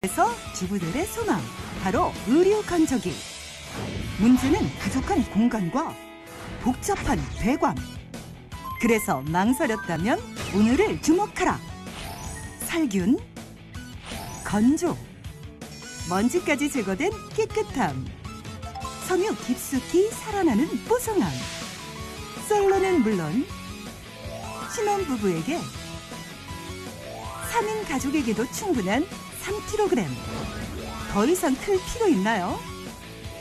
그래서 주부들의 소망, 바로 의류 건조기. 문제는 부족한 공간과 복잡한 배관. 그래서 망설였다면 오늘을 주목하라. 살균, 건조, 먼지까지 제거된 깨끗함, 섬유 깊숙이 살아나는 뽀송함. 솔로는 물론 신혼부부에게, 3인 가족에게도 충분한 3kg. 더 이상 클 필요 있나요?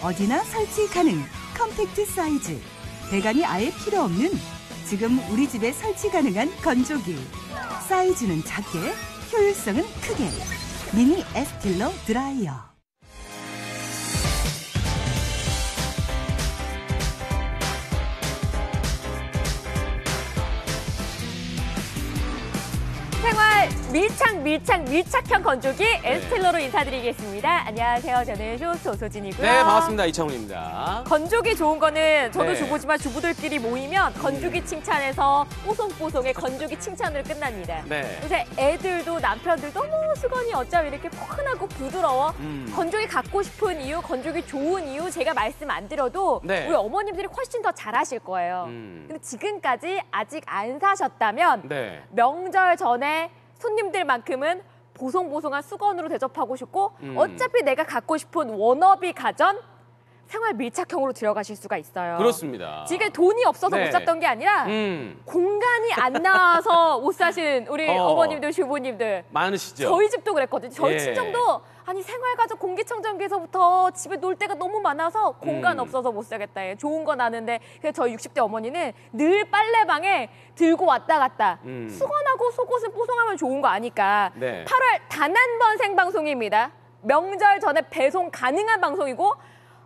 어디나 설치 가능 컴팩트 사이즈. 배관이 아예 필요 없는 지금 우리 집에 설치 가능한 건조기. 사이즈는 작게, 효율성은 크게. 미니 에스틸러 드라이어. 생활 밀착형 건조기 에스틸러로 인사드리겠습니다. 안녕하세요. 저는 쇼호스트 오소진이고요. 네, 반갑습니다. 이창훈입니다. 건조기 좋은 거는 저도 네. 주부지만 주부들끼리 모이면 건조기 칭찬에서 뽀송뽀송의 건조기 칭찬으로 끝납니다. 네. 요새 애들도 남편들도 너무 수건이 어쩜 이렇게 포근하고 부드러워. 건조기 갖고 싶은 이유, 건조기 좋은 이유 제가 말씀 안 드려도 네. 우리 어머님들이 훨씬 더 잘하실 거예요. 근데 지금까지 아직 안 사셨다면 네. 명절 전에 손님들만큼은 보송보송한 수건으로 대접하고 싶고 어차피 내가 갖고 싶은 워너비 가전 생활 밀착형으로 들어가실 수가 있어요. 그렇습니다. 지금 돈이 없어서 네. 못 샀던 게 아니라 공간이 안 나와서 못 사신 우리 어머님들, 주부님들 많으시죠? 저희 집도 그랬거든요. 저희 예. 친정도 아니 생활가족 공기청정기에서부터 집에 놀 데가 너무 많아서 공간 없어서 못 사겠다. 좋은 건 아는데 그래서 저희 60대 어머니는 늘 빨래방에 들고 왔다 갔다. 수건하고 속옷은 뽀송하면 좋은 거 아니까. 네. 8월 단 한 번 생방송입니다. 명절 전에 배송 가능한 방송이고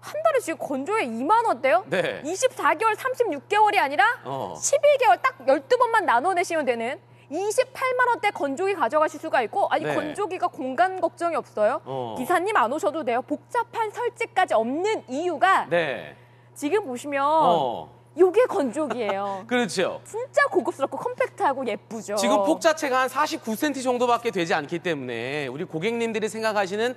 한 달에 지금 건조에 2만 원대요? 네. 24개월, 36개월이 아니라 12개월 딱 12번만 나눠내시면 되는 28만 원대 건조기 가져가실 수가 있고 아니 네. 건조기가 공간 걱정이 없어요? 기사님 안 오셔도 돼요. 복잡한 설치까지 없는 이유가 네. 지금 보시면 요게 건조기예요. 그렇죠. 진짜 고급스럽고 컴팩트하고 예쁘죠. 지금 폭 자체가 한 49cm 정도밖에 되지 않기 때문에 우리 고객님들이 생각하시는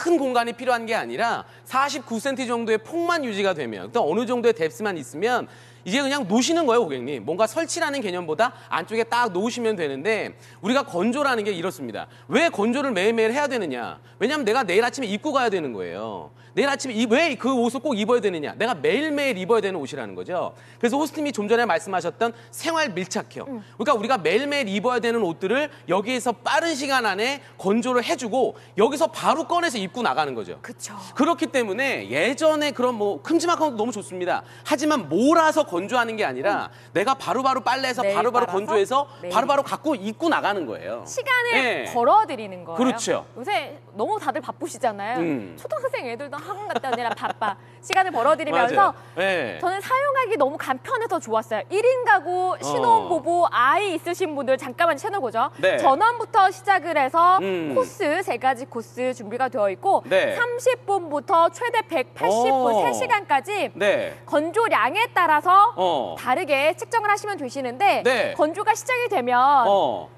큰 공간이 필요한 게 아니라 49cm 정도의 폭만 유지가 되면 일단 어느 정도의 뎁스만 있으면 이제 그냥 놓으시는 거예요, 고객님. 뭔가 설치라는 개념보다 안쪽에 딱 놓으시면 되는데 우리가 건조라는 게 이렇습니다. 왜 건조를 매일매일 해야 되느냐? 왜냐하면 내가 내일 아침에 입고 가야 되는 거예요. 내일 아침에 왜 그 옷을 꼭 입어야 되느냐? 내가 매일매일 입어야 되는 옷이라는 거죠. 그래서 호스님이 좀 전에 말씀하셨던 생활 밀착형. 그러니까 우리가 매일매일 입어야 되는 옷들을 여기에서 빠른 시간 안에 건조를 해주고 여기서 바로 꺼내서 입고 나가는 거죠. 그렇죠. 그렇기 때문에 예전에 그런 뭐 큼지막한 것도 너무 좋습니다. 하지만 몰아서 건조하는 게 아니라 내가 바로바로 빨래해서 바로바로 건조해서 바로바로 갖고 입고 나가는 거예요. 시간을 벌어드리는 거예요. 그렇죠. 요새 너무 다들 바쁘시잖아요. 초등학생 애들도 학원 갔다 오느라 바빠. 시간을 벌어드리면서 저는 사용하기 너무 간편해서 좋았어요. 1인 가구, 신혼부부, 아이 있으신 분들 잠깐만 채널 보죠. 네. 전원부터 시작을 해서 코스, 3가지 코스 준비가 되어 있고 30분부터 최대 180분, 3시간까지 건조량에 따라서 다르게 측정을 하시면 되시는데 건조가 시작이 되면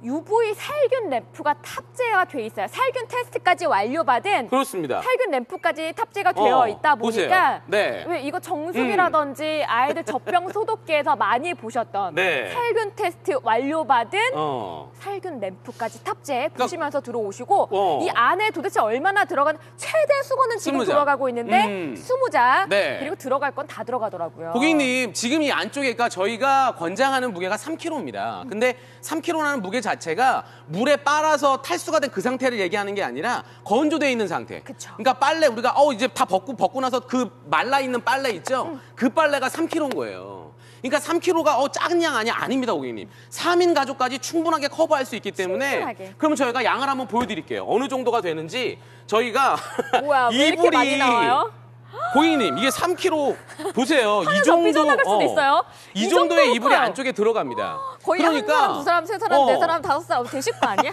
UV 살균 램프가 탑재가 돼 있어요. 살균 테스트까지 완료받은 그렇습니다. 살균 램프까지 탑재가 되어 있다 보니까 왜 이거 정수기라든지 아이들 젖병 소독기에서 많이 보셨던 살균 테스트 완료받은 살균 램프까지 탑재 보시면서 들어오시고 이 안에 도대체 얼마나 들어간 최대 수건은 지금 20장. 들어가고 있는데 20장 그리고 들어갈 건 다 들어가더라고요. 고객님 지금 이 안쪽에 저희가 권장하는 무게가 3kg입니다. 근데 3kg라는 무게 자체가 물에 빨아서 탈수가 된 그 상태를 얘기하는 게 아니라 건조되어 있는 상태. 그쵸. 그러니까 빨래 우리가 이제 다 벗고 나서 그 말라 있는 빨래 있죠? 그 빨래가 3kg인 거예요. 그러니까 3kg가 작은 양 아닙니다, 고객님. 3인 가족까지 충분하게 커버할 수 있기 때문에 충분하게. 그럼 저희가 양을 한번 보여드릴게요. 어느 정도가 되는지 저희가 뭐야, 왜 이렇게 많이 나와요? 고객님 이게 3kg 보세요. 이 더 삐져나갈 수도 있어요. 이 정도의 이불이 커요. 안쪽에 들어갑니다. 거의 그러니까, 한 사람, 두 사람, 세 사람, 네 사람, 다섯 사람 되실 거 아니야?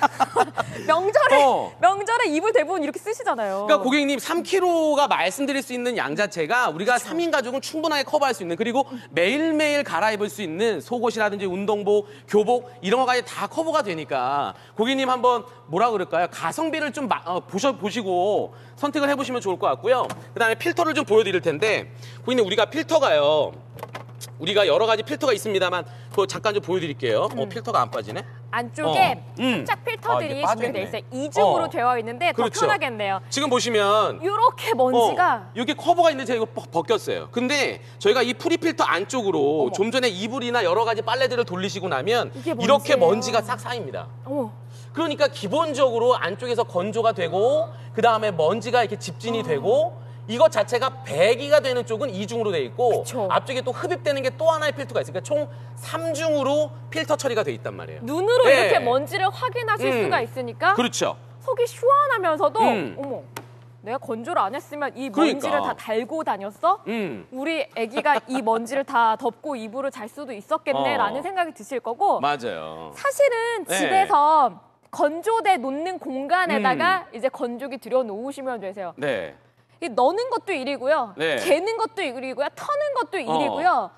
명절에 이불 대부분 이렇게 쓰시잖아요. 그러니까 고객님 3kg가 말씀드릴 수 있는 양 자체가 우리가 3인 가족은 충분하게 커버할 수 있는 그리고 매일매일 갈아입을 수 있는 속옷이라든지 운동복, 교복 이런 거까지 다 커버가 되니까 고객님 한번 뭐라 그럴까요? 가성비를 좀 보시고 선택을 해보시면 좋을 것 같고요. 그다음에 필터를 좀 보여드릴 텐데 고객님 우리가 필터가요. 우리가 여러 가지 필터가 있습니다만 그거 잠깐 좀 보여드릴게요. 필터가 안 빠지네. 안쪽에 살짝 필터들이 준비되어 있어요. 이중으로 되어 있는데 더 그렇죠. 편하겠네요. 지금 보시면 이렇게 먼지가 여기 커버가 있는데 제가 이거 벗겼어요. 근데 저희가 이 프리 필터 안쪽으로 좀 전에 이불이나 여러 가지 빨래들을 돌리시고 나면 이렇게 먼지가 싹 쌓입니다. 어머. 그러니까 기본적으로 안쪽에서 건조가 되고 그다음에 먼지가 이렇게 집진이 되고 이것 자체가 배기가 되는 쪽은 이중으로 돼 있고 그쵸. 앞쪽에 또 흡입되는 게 또 하나의 필터가 있으니까 총 3중으로 필터 처리가 돼 있단 말이에요. 눈으로 네. 이렇게 먼지를 확인하실 수가 있으니까 그렇죠. 속이 시원하면서도 어머 내가 건조를 안 했으면 이 먼지를 그러니까. 다 달고 다녔어? 우리 아기가 이 먼지를 다 덮고 이불을 잘 수도 있었겠네라는 생각이 드실 거고 맞아요. 사실은 네. 집에서 건조대 놓는 공간에다가 이제 건조기 들여놓으시면 되세요. 네. 이 넣는 것도 일이고요. 네. 개는 것도 일이고요. 터는 것도 일이고요.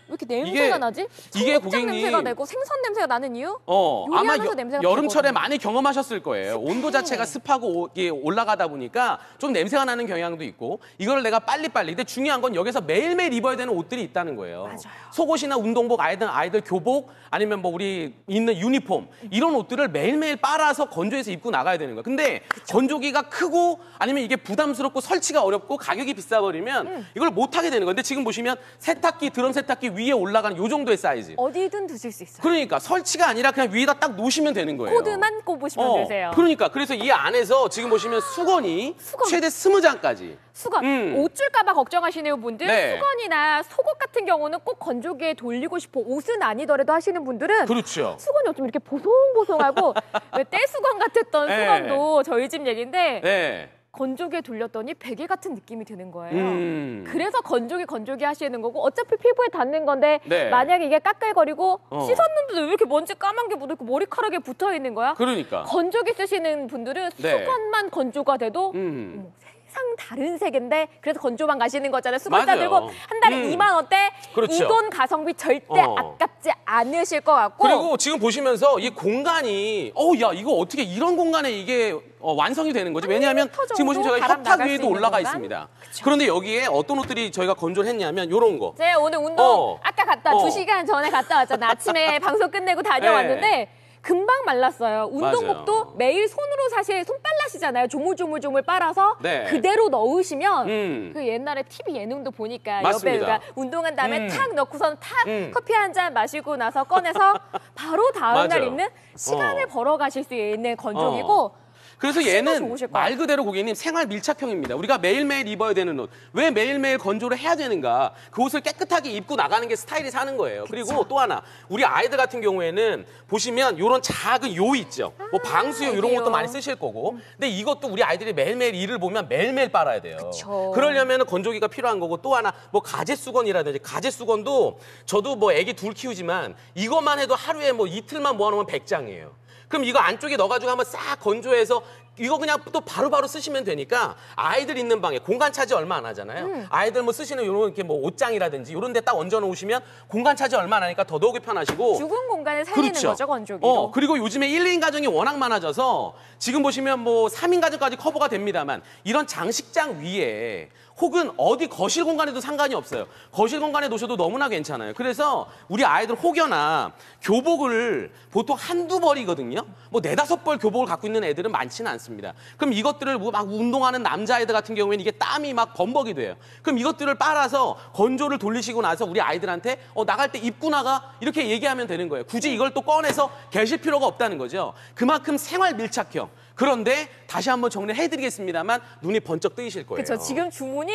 왜 이렇게 냄새가 나지? 이게 청국장 고객님 냄새가 나고 생선 냄새가 나는 이유? 아마 요리하면서 냄새가 여름철에 나거든요. 많이 경험하셨을 거예요. 온도 자체가 습하고 이게 올라가다 보니까 좀 냄새가 나는 경향도 있고 이걸 내가 빨리빨리. 근데 중요한 건 여기서 매일매일 입어야 되는 옷들이 있다는 거예요. 맞아요. 속옷이나 운동복, 아이들 교복 아니면 뭐 우리 있는 유니폼 이런 옷들을 매일매일 빨아서 건조해서 입고 나가야 되는 거예요. 근데 건조기가 크고 아니면 이게 부담스럽고 설치가 어렵고 가격이 비싸버리면 이걸 못하게 되는 건데 지금 보시면 세탁기, 드럼 세탁기 위에 올라가는 요 정도의 사이즈. 어디든 두실 수 있어요. 그러니까 설치가 아니라 그냥 위에다 딱 놓으시면 되는 거예요. 코드만 꼽으시면 되세요. 그러니까 그래서 이 안에서 지금 보시면 수건이 최대 20장까지. 수건, 옷 줄까봐 걱정하시는 분들, 네. 수건이나 속옷 같은 경우는 꼭 건조기에 돌리고 싶어 옷은 아니더라도 하시는 분들은 그렇죠. 수건이 어쩜 이렇게 보송보송하고 왜 떼수건 같았던 네. 수건도 저희 집 얘기인데 네. 건조기에 돌렸더니 베개 같은 느낌이 드는 거예요. 그래서 건조기 하시는 거고 어차피 피부에 닿는 건데 네. 만약에 이게 까끌거리고 씻었는데도 왜 이렇게 먼지 까만 게 묻어있고 머리카락에 붙어 있는 거야? 그러니까. 건조기 쓰시는 분들은 네. 수건만 건조가 돼도 어머, 세상 다른 색인데 그래서 건조만 가시는 거잖아요. 수건 맞아요. 싸들고 한 달에 2만 원대 그렇죠. 이 돈 가성비 절대 아깝지 않으실 것 같고 그리고 지금 보시면서 이 공간이 야 이거 어떻게 이런 공간에 이게 완성이 되는 거지? 왜냐하면 정도 지금 보시면 저희가 바람 협탁 나갈 수 위에도 있는 올라가 공간? 있습니다. 그런데 여기에 어떤 옷들이 저희가 건조를 했냐면 이런 거. 제가 오늘 운동 아까 갔다 2시간 전에 갔다 왔잖아요. 아침에 방송 끝내고 다녀왔는데 네. 금방 말랐어요. 운동복도 맞아요. 매일 손으로 사실 손빨라시잖아요. 조물조물 빨아서 네. 그대로 넣으시면 그 옛날에 TV 예능도 보니까 맞습니다. 여배우가 운동한 다음에 탁 넣고선 탁 커피 한 잔 마시고 나서 꺼내서 바로 다음 날 맞아요. 입는 시간을 벌어 가실 수 있는 건조기고 그래서 훨씬 더 얘는 좋으실 말 거예요. 그대로 고객님 생활 밀착형입니다. 우리가 매일매일 입어야 되는 옷. 왜 매일매일 건조를 해야 되는가? 그 옷을 깨끗하게 입고 나가는 게 스타일이 사는 거예요. 그리고 또 하나 우리 아이들 같은 경우에는 보시면 이런 작은 요 있죠. 뭐 방수요 이런 알게요. 것도 많이 쓰실 거고. 근데 이것도 우리 아이들이 매일매일 일을 보면 매일매일 빨아야 돼요. 그쵸. 그러려면 건조기가 필요한 거고 또 하나 뭐 가재 수건이라든지 가재 수건도 저도 뭐 애기 둘 키우지만 이것만 해도 하루에 뭐 이틀만 모아놓으면 100장이에요. 그럼 이거 안쪽에 넣어가지고 한번 싹 건조해서 이거 그냥 또 바로바로 쓰시면 되니까 아이들 있는 방에 공간 차지 얼마 안 하잖아요. 아이들 뭐 쓰시는 이런 이렇게 뭐 옷장이라든지 이런 데 딱 얹어 놓으시면 공간 차지 얼마 안 하니까 더더욱이 편하시고. 죽은 공간을 살리는 그렇죠. 거죠, 건조기로. 그리고 요즘에 1, 2인 가정이 워낙 많아져서 지금 보시면 뭐 3인 가정까지 커버가 됩니다만 이런 장식장 위에 혹은 어디 거실 공간에도 상관이 없어요. 거실 공간에 놓으셔도 너무나 괜찮아요. 그래서 우리 아이들 혹여나 교복을 보통 한두 벌이거든요. 뭐 4-5벌 교복을 갖고 있는 애들은 많지는 않습니다. 그럼 이것들을 막 운동하는 남자애들 같은 경우에는 이게 땀이 막 범벅이 돼요. 그럼 이것들을 빨아서 건조를 돌리시고 나서 우리 아이들한테 나갈 때 입고 나가 이렇게 얘기하면 되는 거예요. 굳이 이걸 또 꺼내서 계실 필요가 없다는 거죠. 그만큼 생활 밀착형. 그런데 다시 한번 정리를 해드리겠습니다만 눈이 번쩍 뜨이실 거예요. 그렇죠. 지금 주문이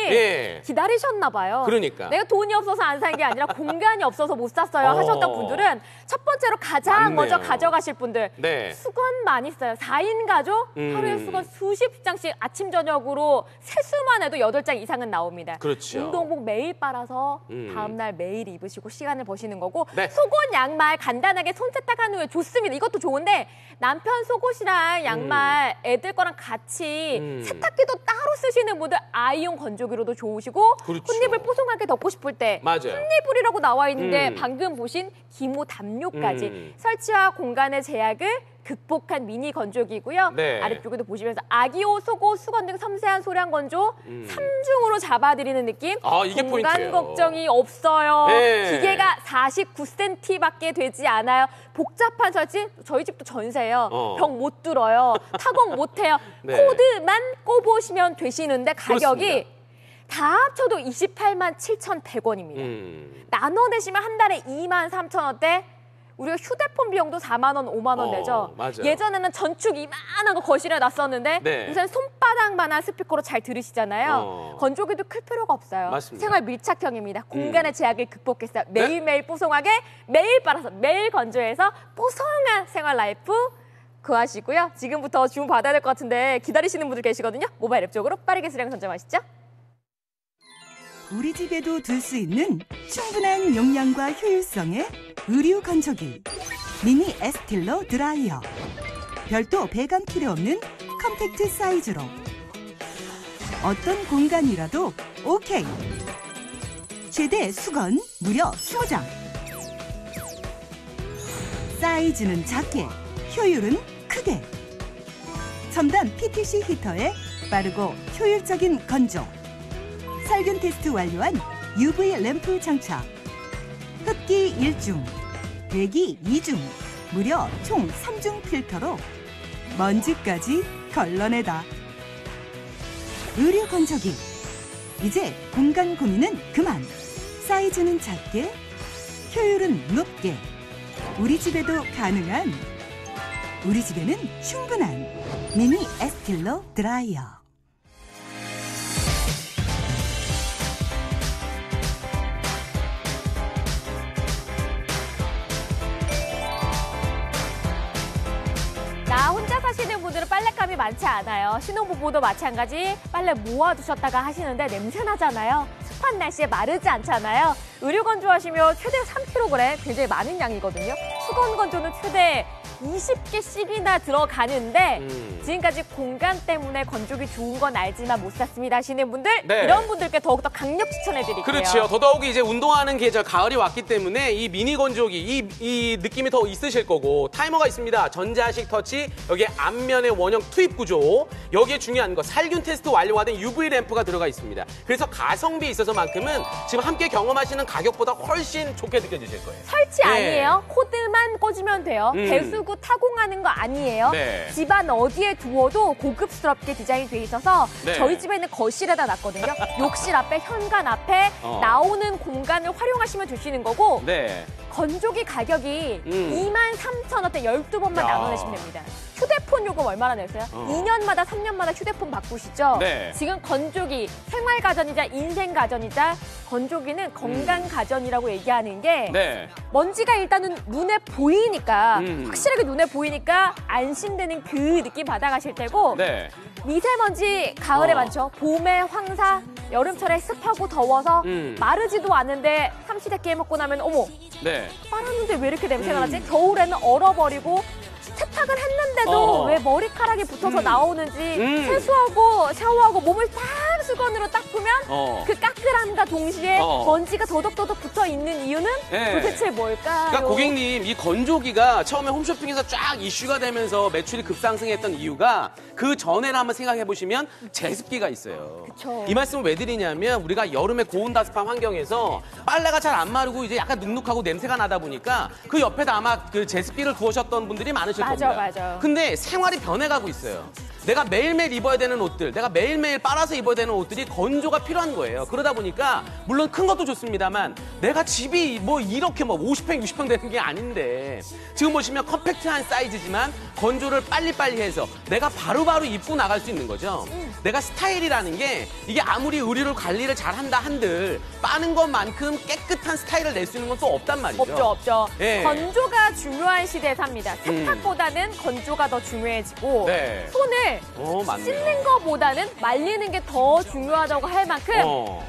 기다리셨나 봐요. 그러니까. 내가 돈이 없어서 안 산 게 아니라 공간이 없어서 못 샀어요 하셨던 분들은 첫 번째로 가장 먼저 가져가실 분들 수건 많이 써요. 4인 가족 하루에 수건 수십 장씩 아침 저녁으로 세수만 해도 8장 이상은 나옵니다. 그렇죠. 운동복 매일 빨아서 다음날 매일 입으시고 시간을 버시는 거고 속옷 양말 간단하게 손 세탁한 후에 좋습니다. 이것도 좋은데 남편 속옷이랑 양말 애들 거랑 같이 세탁기도 따로 쓰시는 분들 아이용 건조기로도 좋으시고 혼입을 뽀송하게 덮고 싶을 때 혼입을이라고 나와 있는데 방금 보신 기모 담요까지 설치와 공간의 제약을 극복한 미니 건조기고요. 아래쪽에도 보시면서 아기옷, 속옷, 수건 등 섬세한 소량 건조 3중으로 잡아드리는 느낌. 이게 공간 포인트예요. 걱정이 없어요. 기계가 49cm밖에 되지 않아요. 복잡한 설치, 저희 집도 전세예요. 벽 못 뚫어요. 타공 못 해요. 코드만 꼽으시면 되시는데 가격이 그렇습니다. 다 합쳐도 28만 7,100원입니다. 나눠내시면 한 달에 23,000원대. 우리가 휴대폰 비용도 4만 원, 5만 원 내죠. 맞아요. 예전에는 전축 이만한 거 거실에 놨었는데 요새는 손바닥만한 스피커로 잘 들으시잖아요. 건조기도 클 필요가 없어요. 맞습니다. 생활 밀착형입니다. 공간의 제약을 극복했어요. 매일매일 뽀송하게 매일 빨아서 매일 건조해서 뽀송한 생활 라이프 구하시고요. 지금부터 주문 받아야 될 것 같은데 기다리시는 분들 계시거든요. 모바일 앱 쪽으로 빠르게 수량 선점하시죠. 우리 집에도 둘 수 있는 충분한 용량과 효율성의 의류 건조기 미니 에스틸러 드라이어. 별도 배관 필요 없는 컴팩트 사이즈로 어떤 공간이라도 오케이. 최대 수건 무려 20장. 사이즈는 작게, 효율은 크게. 첨단 PTC 히터에 빠르고 효율적인 건조. 살균 테스트 완료한 UV 램프 장착. 흡기 1중, 배기 2중, 무려 총 3중 필터로 먼지까지 걸러내다. 의류 건조기. 이제 공간 고민은 그만. 사이즈는 작게, 효율은 높게. 우리 집에도 가능한, 우리 집에는 충분한 미니 에스틸러 드라이어. 나 혼자 사시는 분들은 빨랫감이 많지 않아요. 신혼부부도 마찬가지 빨래 모아두셨다가 하시는데 냄새 나잖아요. 습한 날씨에 마르지 않잖아요. 의류 건조하시면 최대 3kg, 굉장히 많은 양이거든요. 수건 건조는 최대 20개씩이나 들어가는데 지금까지 공간 때문에 건조기 좋은 건 알지만 못 샀습니다 하시는 분들 이런 분들께 더욱더 강력 추천해드릴게요. 그렇죠. 더더욱이 이제 운동하는 계절 가을이 왔기 때문에 이 미니 건조기 이 느낌이 더 있으실 거고 타이머가 있습니다. 전자식 터치 여기에 앞면에 원형 투입 구조 여기에 중요한 거 살균 테스트 완료가 된 UV 램프가 들어가 있습니다. 그래서 가성비에 있어서만큼은 지금 함께 경험하시는 가격보다 훨씬 좋게 느껴지실 거예요. 설치 아니에요. 코드만 꽂으면 돼요. 배수구 타공하는 거 아니에요. 집안 어디에 두어도 고급스럽게 디자인이 돼 있어서 저희 집에는 거실에다 놨거든요. 욕실 앞에, 현관 앞에 나오는 공간을 활용하시면 되시는 거고 건조기 가격이 23,000원대 12번만 나눠내시면 됩니다. 휴대폰 요금 얼마나 내세요? 2년마다 3년마다 휴대폰 바꾸시죠? 지금 건조기, 생활가전이자 인생가전이자 건조기는 건강가전이라고 얘기하는 게 먼지가 일단은 눈에 보이니까 확실하게 눈에 보이니까 안심되는 그 느낌 받아가실 테고 미세먼지 가을에 많죠. 봄에 황사, 여름철에 습하고 더워서 마르지도 않는데 삼시세끼 해먹고 나면 어머 빨았는데 왜 이렇게 냄새가 나지? 겨울에는 얼어버리고 세탁을 했는데도 왜 머리카락이 붙어서 나오는지 세수하고 샤워하고 몸을 딱 수건으로 닦으면 그 까끌함과 동시에 먼지가 더덕더덕 붙어있는 이유는 도대체 뭘까요? 그러니까 고객님 이 건조기가 처음에 홈쇼핑에서 쫙 이슈가 되면서 매출이 급상승했던 이유가 그 전에를 한번 생각해 보시면 제습기가 있어요. 그쵸. 이 말씀을 왜 드리냐면 우리가 여름에 고온다습한 환경에서 빨래가 잘 안 마르고 이제 약간 눅눅하고 냄새가 나다 보니까 그 옆에다 아마 그 제습기를 두셨던 분들이 많으실 겁니다. 맞아. 근데 생활이 변해가고 있어요. 내가 매일매일 입어야 되는 옷들, 내가 매일매일 빨아서 입어야 되는 옷들이 건조가 필요한 거예요. 그러다 보니까 물론 큰 것도 좋습니다만 내가 집이 뭐 이렇게 뭐 50평, 60평 되는 게 아닌데 지금 보시면 컴팩트한 사이즈지만 건조를 빨리빨리 해서 내가 바로바로 입고 나갈 수 있는 거죠. 내가 스타일이라는 게 이게 아무리 의류를 관리를 잘한다 한들 빠는 것만큼 깨끗한 스타일을 낼 수 있는 건 또 없단 말이죠. 없죠. 예. 건조가 중요한 시대에 삽니다. 세탁보다는 건조가 더 중요해지고 네. 손을 씻는 것보다는 말리는 게 더 중요하다고 할 만큼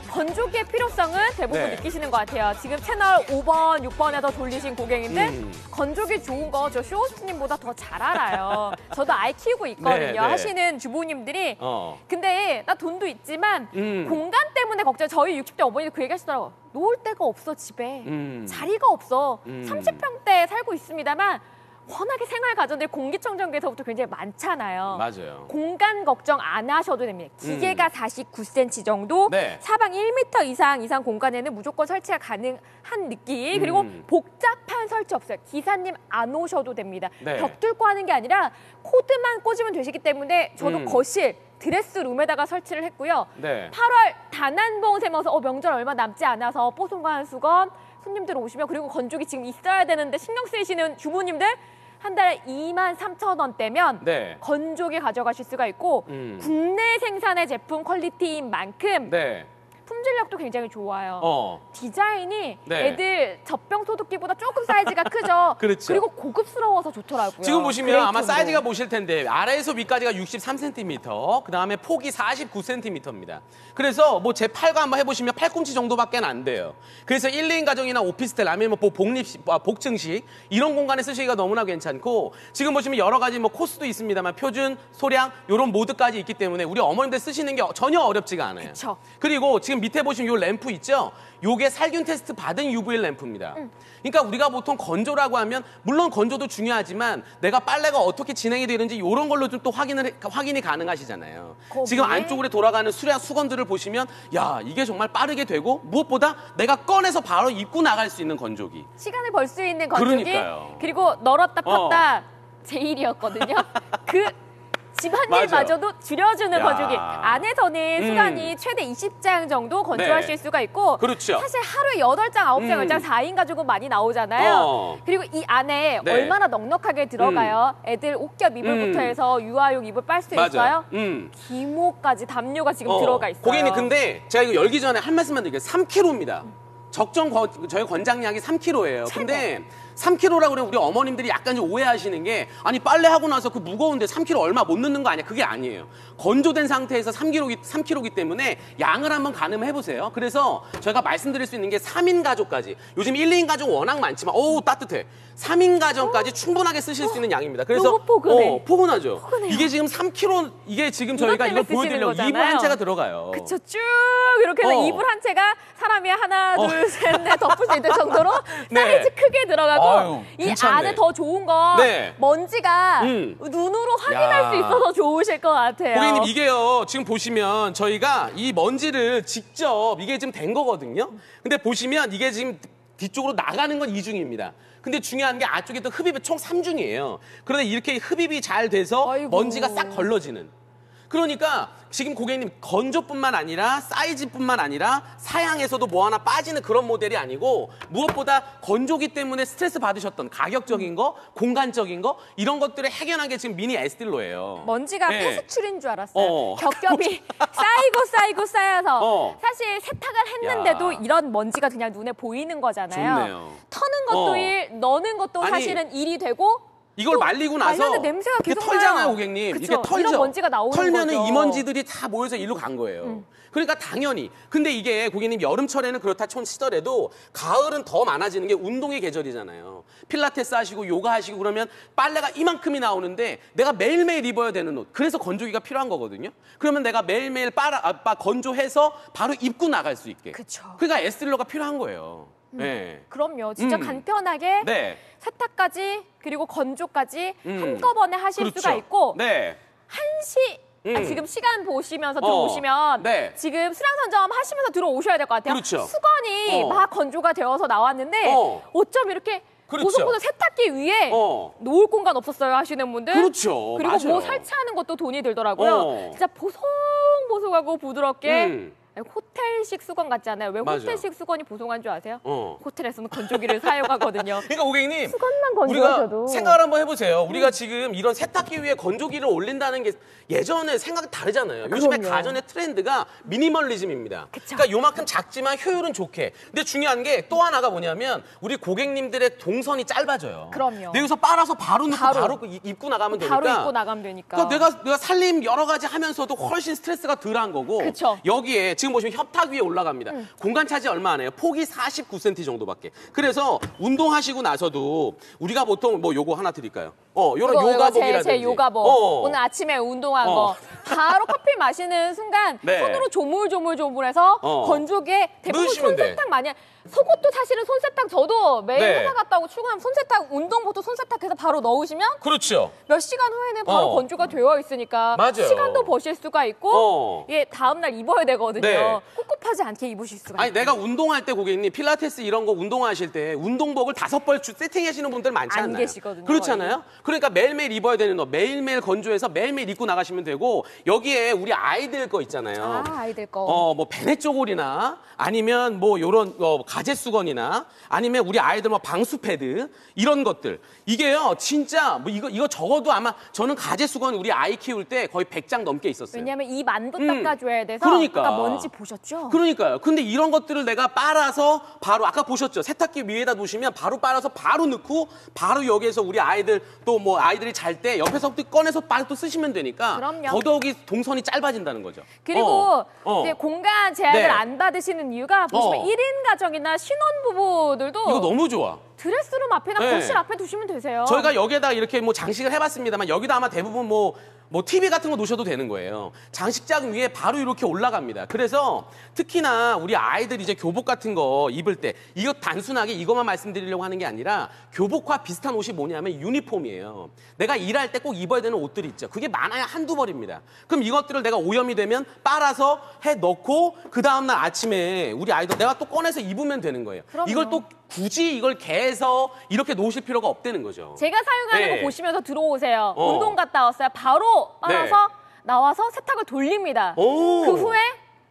건조기의 필요성은 대부분 네. 느끼시는 것 같아요. 지금 채널 5번, 6번에서 돌리신 고객님들 건조기 좋은 거 저 쇼호스트님보다 더 잘 알아요. 저도 아이 키우고 있거든요. 네, 네. 하시는 주부님들이 근데 나 돈도 있지만 공간 때문에 걱정. 저희 60대 어머니도 그 얘기 하시더라고요. 놓을 데가 없어 집에. 자리가 없어. 30평대에 살고 있습니다만 워낙에 생활 가전들 공기청정기에서부터 굉장히 많잖아요. 맞아요. 공간 걱정 안 하셔도 됩니다. 기계가 49cm 정도, 네. 사방 1m 이상 공간에는 무조건 설치가 가능한 느낌. 그리고 복잡한 설치 없어요. 기사님 안 오셔도 됩니다. 네. 벽 뚫고 하는 게 아니라 코드만 꽂으면 되시기 때문에 저도 거실, 드레스룸에다가 설치를 했고요. 네. 8월 단 한 번 세면서 명절 얼마 남지 않아서 뽀송한 수건 손님들 오시면 그리고 건조기 지금 있어야 되는데 신경 쓰이시는 주부님들 한 달에 23,000원대면 네. 건조기 가져가실 수가 있고 국내 생산의 제품 퀄리티인 만큼 네. 품질력도 굉장히 좋아요. 디자인이 네. 애들 젖병 소독기보다 조금 사이즈가 크죠. 그렇죠. 그리고 고급스러워서 좋더라고요. 지금 보시면 아마 그레이톤도. 사이즈가 보실 텐데 아래에서 위까지가 63cm, 그 다음에 폭이 49cm입니다. 그래서 뭐 제 팔과 한번 해보시면 팔꿈치 정도밖에 안 돼요. 그래서 1, 2인 가정이나 오피스텔 아니면 뭐 복층식 이런 공간에 쓰시기가 너무나 괜찮고 지금 보시면 여러 가지 뭐 코스도 있습니다만 표준, 소량 이런 모드까지 있기 때문에 우리 어머님들 쓰시는 게 전혀 어렵지가 않아요. 그쵸. 그리고 지금 밑에 보시면 이 램프 있죠? 요게 살균 테스트 받은 UV 램프입니다. 그러니까 우리가 보통 건조라고 하면 물론 건조도 중요하지만 내가 빨래가 어떻게 진행이 되는지 이런 걸로 좀 또 확인이 가능하시잖아요. 지금 안쪽으로 돌아가는 수건들을 보시면 야 이게 정말 빠르게 되고 무엇보다 내가 꺼내서 바로 입고 나갈 수 있는 건조기. 시간을 벌 수 있는 건조기. 그러니까요. 그리고 널었다 폈다 제 일이었거든요. 그 집안일마저도 줄여주는 야. 건조기. 안에서는 수간이 최대 20장 정도 건조하실 수가 있고 그렇죠. 사실 하루에 8장, 9장, 10장, 4인 가족은 많이 나오잖아요. 그리고 이 안에 네. 얼마나 넉넉하게 들어가요. 애들 옷겹 이불부터 해서 유아용 이불 빨 수 있어요. 기모까지 담요가 지금 들어가 있어요. 고객님 근데 제가 이거 열기 전에 한 말씀만 드릴게요. 3kg입니다. 저희 권장량이 3kg예요. 근데 3kg라고 그러면 우리 어머님들이 약간 좀 오해하시는 게 아니 빨래하고 나서 그 무거운데 3kg 얼마 못 넣는 거 아니야? 그게 아니에요. 건조된 상태에서 3kg이기 때문에 양을 한번 가늠해 보세요. 그래서 저희가 말씀드릴 수 있는 게 3인 가족까지 요즘 1, 2인 가족 워낙 많지만 따뜻해. 3인 가정까지 충분하게 쓰실 수 있는 양입니다. 그래서 너무 포근해. 포근하죠. 포근해요. 이게 지금 3kg 이게 지금 저희가 이걸 보여드리려고 이불 한 채가 들어가요. 그쵸, 쭉 이렇게 해서 이불 한 채가 사람이 하나, 둘, 셋, 넷 덮을 수 있는 정도로 사이즈 크게 들어가고 아유, 이 괜찮네. 안에 더 좋은 건 먼지가 눈으로 확인할 수 있어서 좋으실 것 같아요. 고객님 이게요 지금 보시면 저희가 이 먼지를 직접 이게 지금 된 거거든요. 근데 보시면 이게 지금 뒤쪽으로 나가는 건 2중입니다. 근데 중요한 게 안쪽에 또 흡입이 총 3중이에요. 그런데 이렇게 흡입이 잘 돼서 아이고. 먼지가 싹 걸러지는. 그러니까 지금 고객님 건조뿐만 아니라 사이즈뿐만 아니라 사양에서도 뭐 하나 빠지는 그런 모델이 아니고 무엇보다 건조기 때문에 스트레스 받으셨던 가격적인 거, 공간적인 거 이런 것들을 해결한 게 지금 미니 에스틸로예요. 먼지가 네. 폐수출인 줄 알았어요. 겹겹이 쌓여서 사실 세탁을 했는데도 이런 먼지가 그냥 눈에 보이는 거잖아요. 좋네요. 터는 것도 넣는 것도 아니, 사실은 일이 되고 이걸 말리고 나서 말렸는데 냄새가 이게 계속 털잖아요, 나요. 고객님. 그쵸? 이게 털죠. 이런 먼지가 나오는 털면은 거죠. 이 먼지들이 다 모여서 일로 간 거예요. 그러니까 당연히. 근데 이게 고객님 여름철에는 그렇다 치더라도 가을은 더 많아지는 게 운동의 계절이잖아요. 필라테스 하시고 요가 하시고 그러면 빨래가 이만큼이 나오는데 내가 매일매일 입어야 되는 옷. 그래서 건조기가 필요한 거거든요. 그러면 내가 매일매일 건조해서 바로 입고 나갈 수 있게. 그쵸. 그러니까 에스틸러가 필요한 거예요. 네. 그럼요. 진짜 간편하게 네. 세탁까지 그리고 건조까지 한꺼번에 하실 그렇죠. 수가 있고 네. 지금 시간 보시면서 들어오시면 네. 지금 수량 선점 하시면서 들어오셔야 될 것 같아요. 그렇죠. 수건이 막 건조가 되어서 나왔는데 어쩜 이렇게 그렇죠. 보송보송 세탁기 위에 놓을 공간 없었어요 하시는 분들. 그렇죠. 그리고 맞아요. 뭐 설치하는 것도 돈이 들더라고요. 진짜 보송보송하고 부드럽게 호텔식 수건 같지 않아요? 왜 맞아. 호텔식 수건이 보송한 줄 아세요? 호텔에서는 건조기를 사용하거든요. 그러니까 고객님, 수건만 우리가 건조하셔도. 생각을 한번 해보세요. 우리가 지금 이런 세탁기 위에 건조기를 올린다는 게 예전에 생각이 다르잖아요. 요즘에 그럼요. 가전의 트렌드가 미니멀리즘입니다. 그쵸. 그러니까 요만큼 작지만 효율은 좋게. 근데 중요한 게 또 하나가 뭐냐면 우리 고객님들의 동선이 짧아져요. 그럼요. 여기서 빨아서 바로 넣고 바로 입고 나가면 되니까. 바로 입고 나가면 되니까. 그러니까 내가 살림 여러 가지 하면서도 훨씬 스트레스가 덜한 거고. 그쵸. 여기에 지금 보시면 협탁 위에 올라갑니다. 공간 차지 얼마 안 해요. 폭이 49cm 정도밖에. 그래서 운동하시고 나서도 우리가 보통 뭐 요거 하나 드릴까요? 요런 요가복이라든지. 제 요가복. 오늘 아침에 운동한 거. 바로 커피 마시는 순간 네. 손으로 조물조물조물해서 건조기에 대부분 넣으시면 돼. 손세탁 많이 속옷도 사실은 손세탁 저도 매일 네. 회사 갔다 오고 출근하면 손세탁 운동부터 손세탁해서 바로 넣으시면 그렇죠. 몇 시간 후에는 바로 건조가 되어 있으니까 맞아요. 시간도 버실 수가 있고 예, 다음날 입어야 되거든요. 네. 꿉꿉하지 않게 입으실 수가 아니 있어요. 내가 운동할 때 고객님 필라테스 이런 거 운동하실 때 운동복을 5벌 세팅하시는 분들 많지 안 않나요? 계시거든요, 그렇잖아요. 그러니까 매일매일 입어야 되는 거 매일매일 건조해서 매일매일 입고 나가시면 되고 여기에 우리 아이들 거 있잖아요. 아이들 거. 뭐 베네 쪼골이나 아니면 뭐 요런 가제 수건이나 아니면 우리 아이들 뭐 방수 패드 이런 것들 이게요 진짜 뭐 이거 적어도 아마 저는 가제 수건 우리 아이 키울 때 거의 100장 넘게 있었어요. 왜냐하면 이 만도 닦아줘야 돼서 그러니까. 아까 먼지 보셨죠? 그러니까요. 근데 이런 것들을 내가 빨아서 바로 아까 보셨죠? 세탁기 위에다 놓으시면 바로 빨아서 바로 넣고 바로 여기에서 우리 아이들 또 뭐 아이들이 잘 때 옆에서부터 꺼내서 바로 또 쓰시면 되니까 그럼요. 더더욱이 동선이 짧아진다는 거죠. 그리고 이제 공간 제약을 네. 안 받으시는 이유가 보시면 1인 가정이나 신혼부부들도 이거 너무 좋아. 드레스룸 앞이나 네. 거실 앞에 두시면 되세요. 저희가 여기에다 이렇게 뭐 장식을 해봤습니다만 여기다 아마 대부분 뭐 TV 같은 거 놓으셔도 되는 거예요. 장식장 위에 바로 이렇게 올라갑니다. 그래서 특히나 우리 아이들 이제 교복 같은 거 입을 때 이거 단순하게 이것만 말씀드리려고 하는 게 아니라 교복과 비슷한 옷이 뭐냐면 유니폼이에요. 내가 일할 때 꼭 입어야 되는 옷들이 있죠. 그게 많아야 한두 벌입니다. 그럼 이것들을 내가 오염이 되면 빨아서 해 넣고 그 다음날 아침에 우리 아이들 내가 또 꺼내서 입으면 되는 거예요. 그럼요. 이걸 또 굳이 이걸 개서 이렇게 놓으실 필요가 없다는 거죠. 제가 사용하는 네. 거 보시면서 들어오세요. 운동 갔다 왔어요. 바로 빨아서 나와서 세탁을 돌립니다. 오. 그 후에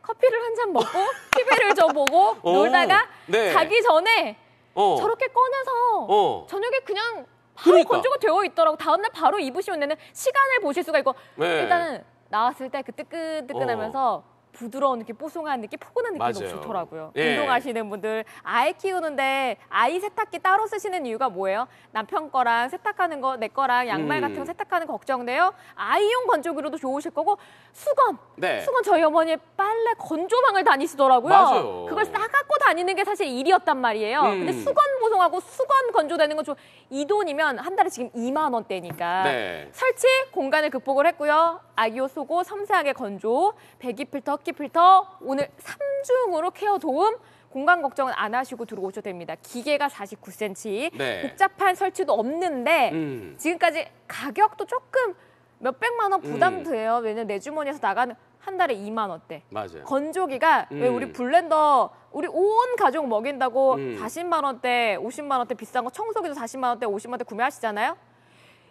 커피를 한 잔 먹고 TV를 좀 보고 놀다가 네. 자기 전에 저렇게 꺼내서 저녁에 그냥 바로 그러니까. 건조가 되어 있더라고. 다음날 바로 입으시면 되는 시간을 보실 수가 있고 네. 일단은 나왔을 때 그 뜨끈뜨끈하면서 부드러운 느낌, 뽀송한 느낌, 포근한 느낌이 너무 맞아요. 좋더라고요. 예. 운동하시는 분들, 아이 키우는데 아이 세탁기 따로 쓰시는 이유가 뭐예요? 남편 거랑 세탁하는 거, 내 거랑 양말 같은 거 세탁하는 거 걱정돼요? 아이용 건조기로도 좋으실 거고 수건! 네. 수건 저희 어머니 빨래 건조망을 다니시더라고요. 맞아요. 그걸 싸갖고 다니는 게 사실 일이었단 말이에요. 근데 수건 보송하고 수건 건조되는 건 이 돈이면 한 달에 지금 2만 원대니까. 네. 설치 공간을 극복을 했고요. 아기옷 속옷 섬세하게 건조, 배기 필터, 흡기 필터 오늘 3중으로 케어 도움. 공간 걱정은 안 하시고 들어오셔도 됩니다. 기계가 49cm, 네. 복잡한 설치도 없는데 지금까지 가격도 조금 몇백만 원 부담돼요. 왜냐면 내 주머니에서 나가는 한 달에 2만 원대. 맞아요. 건조기가 왜 우리 블렌더 우리 온 가족 먹인다고 40만 원대, 50만 원대 비싼 거 청소기도 40만 원대, 50만 원대 구매하시잖아요.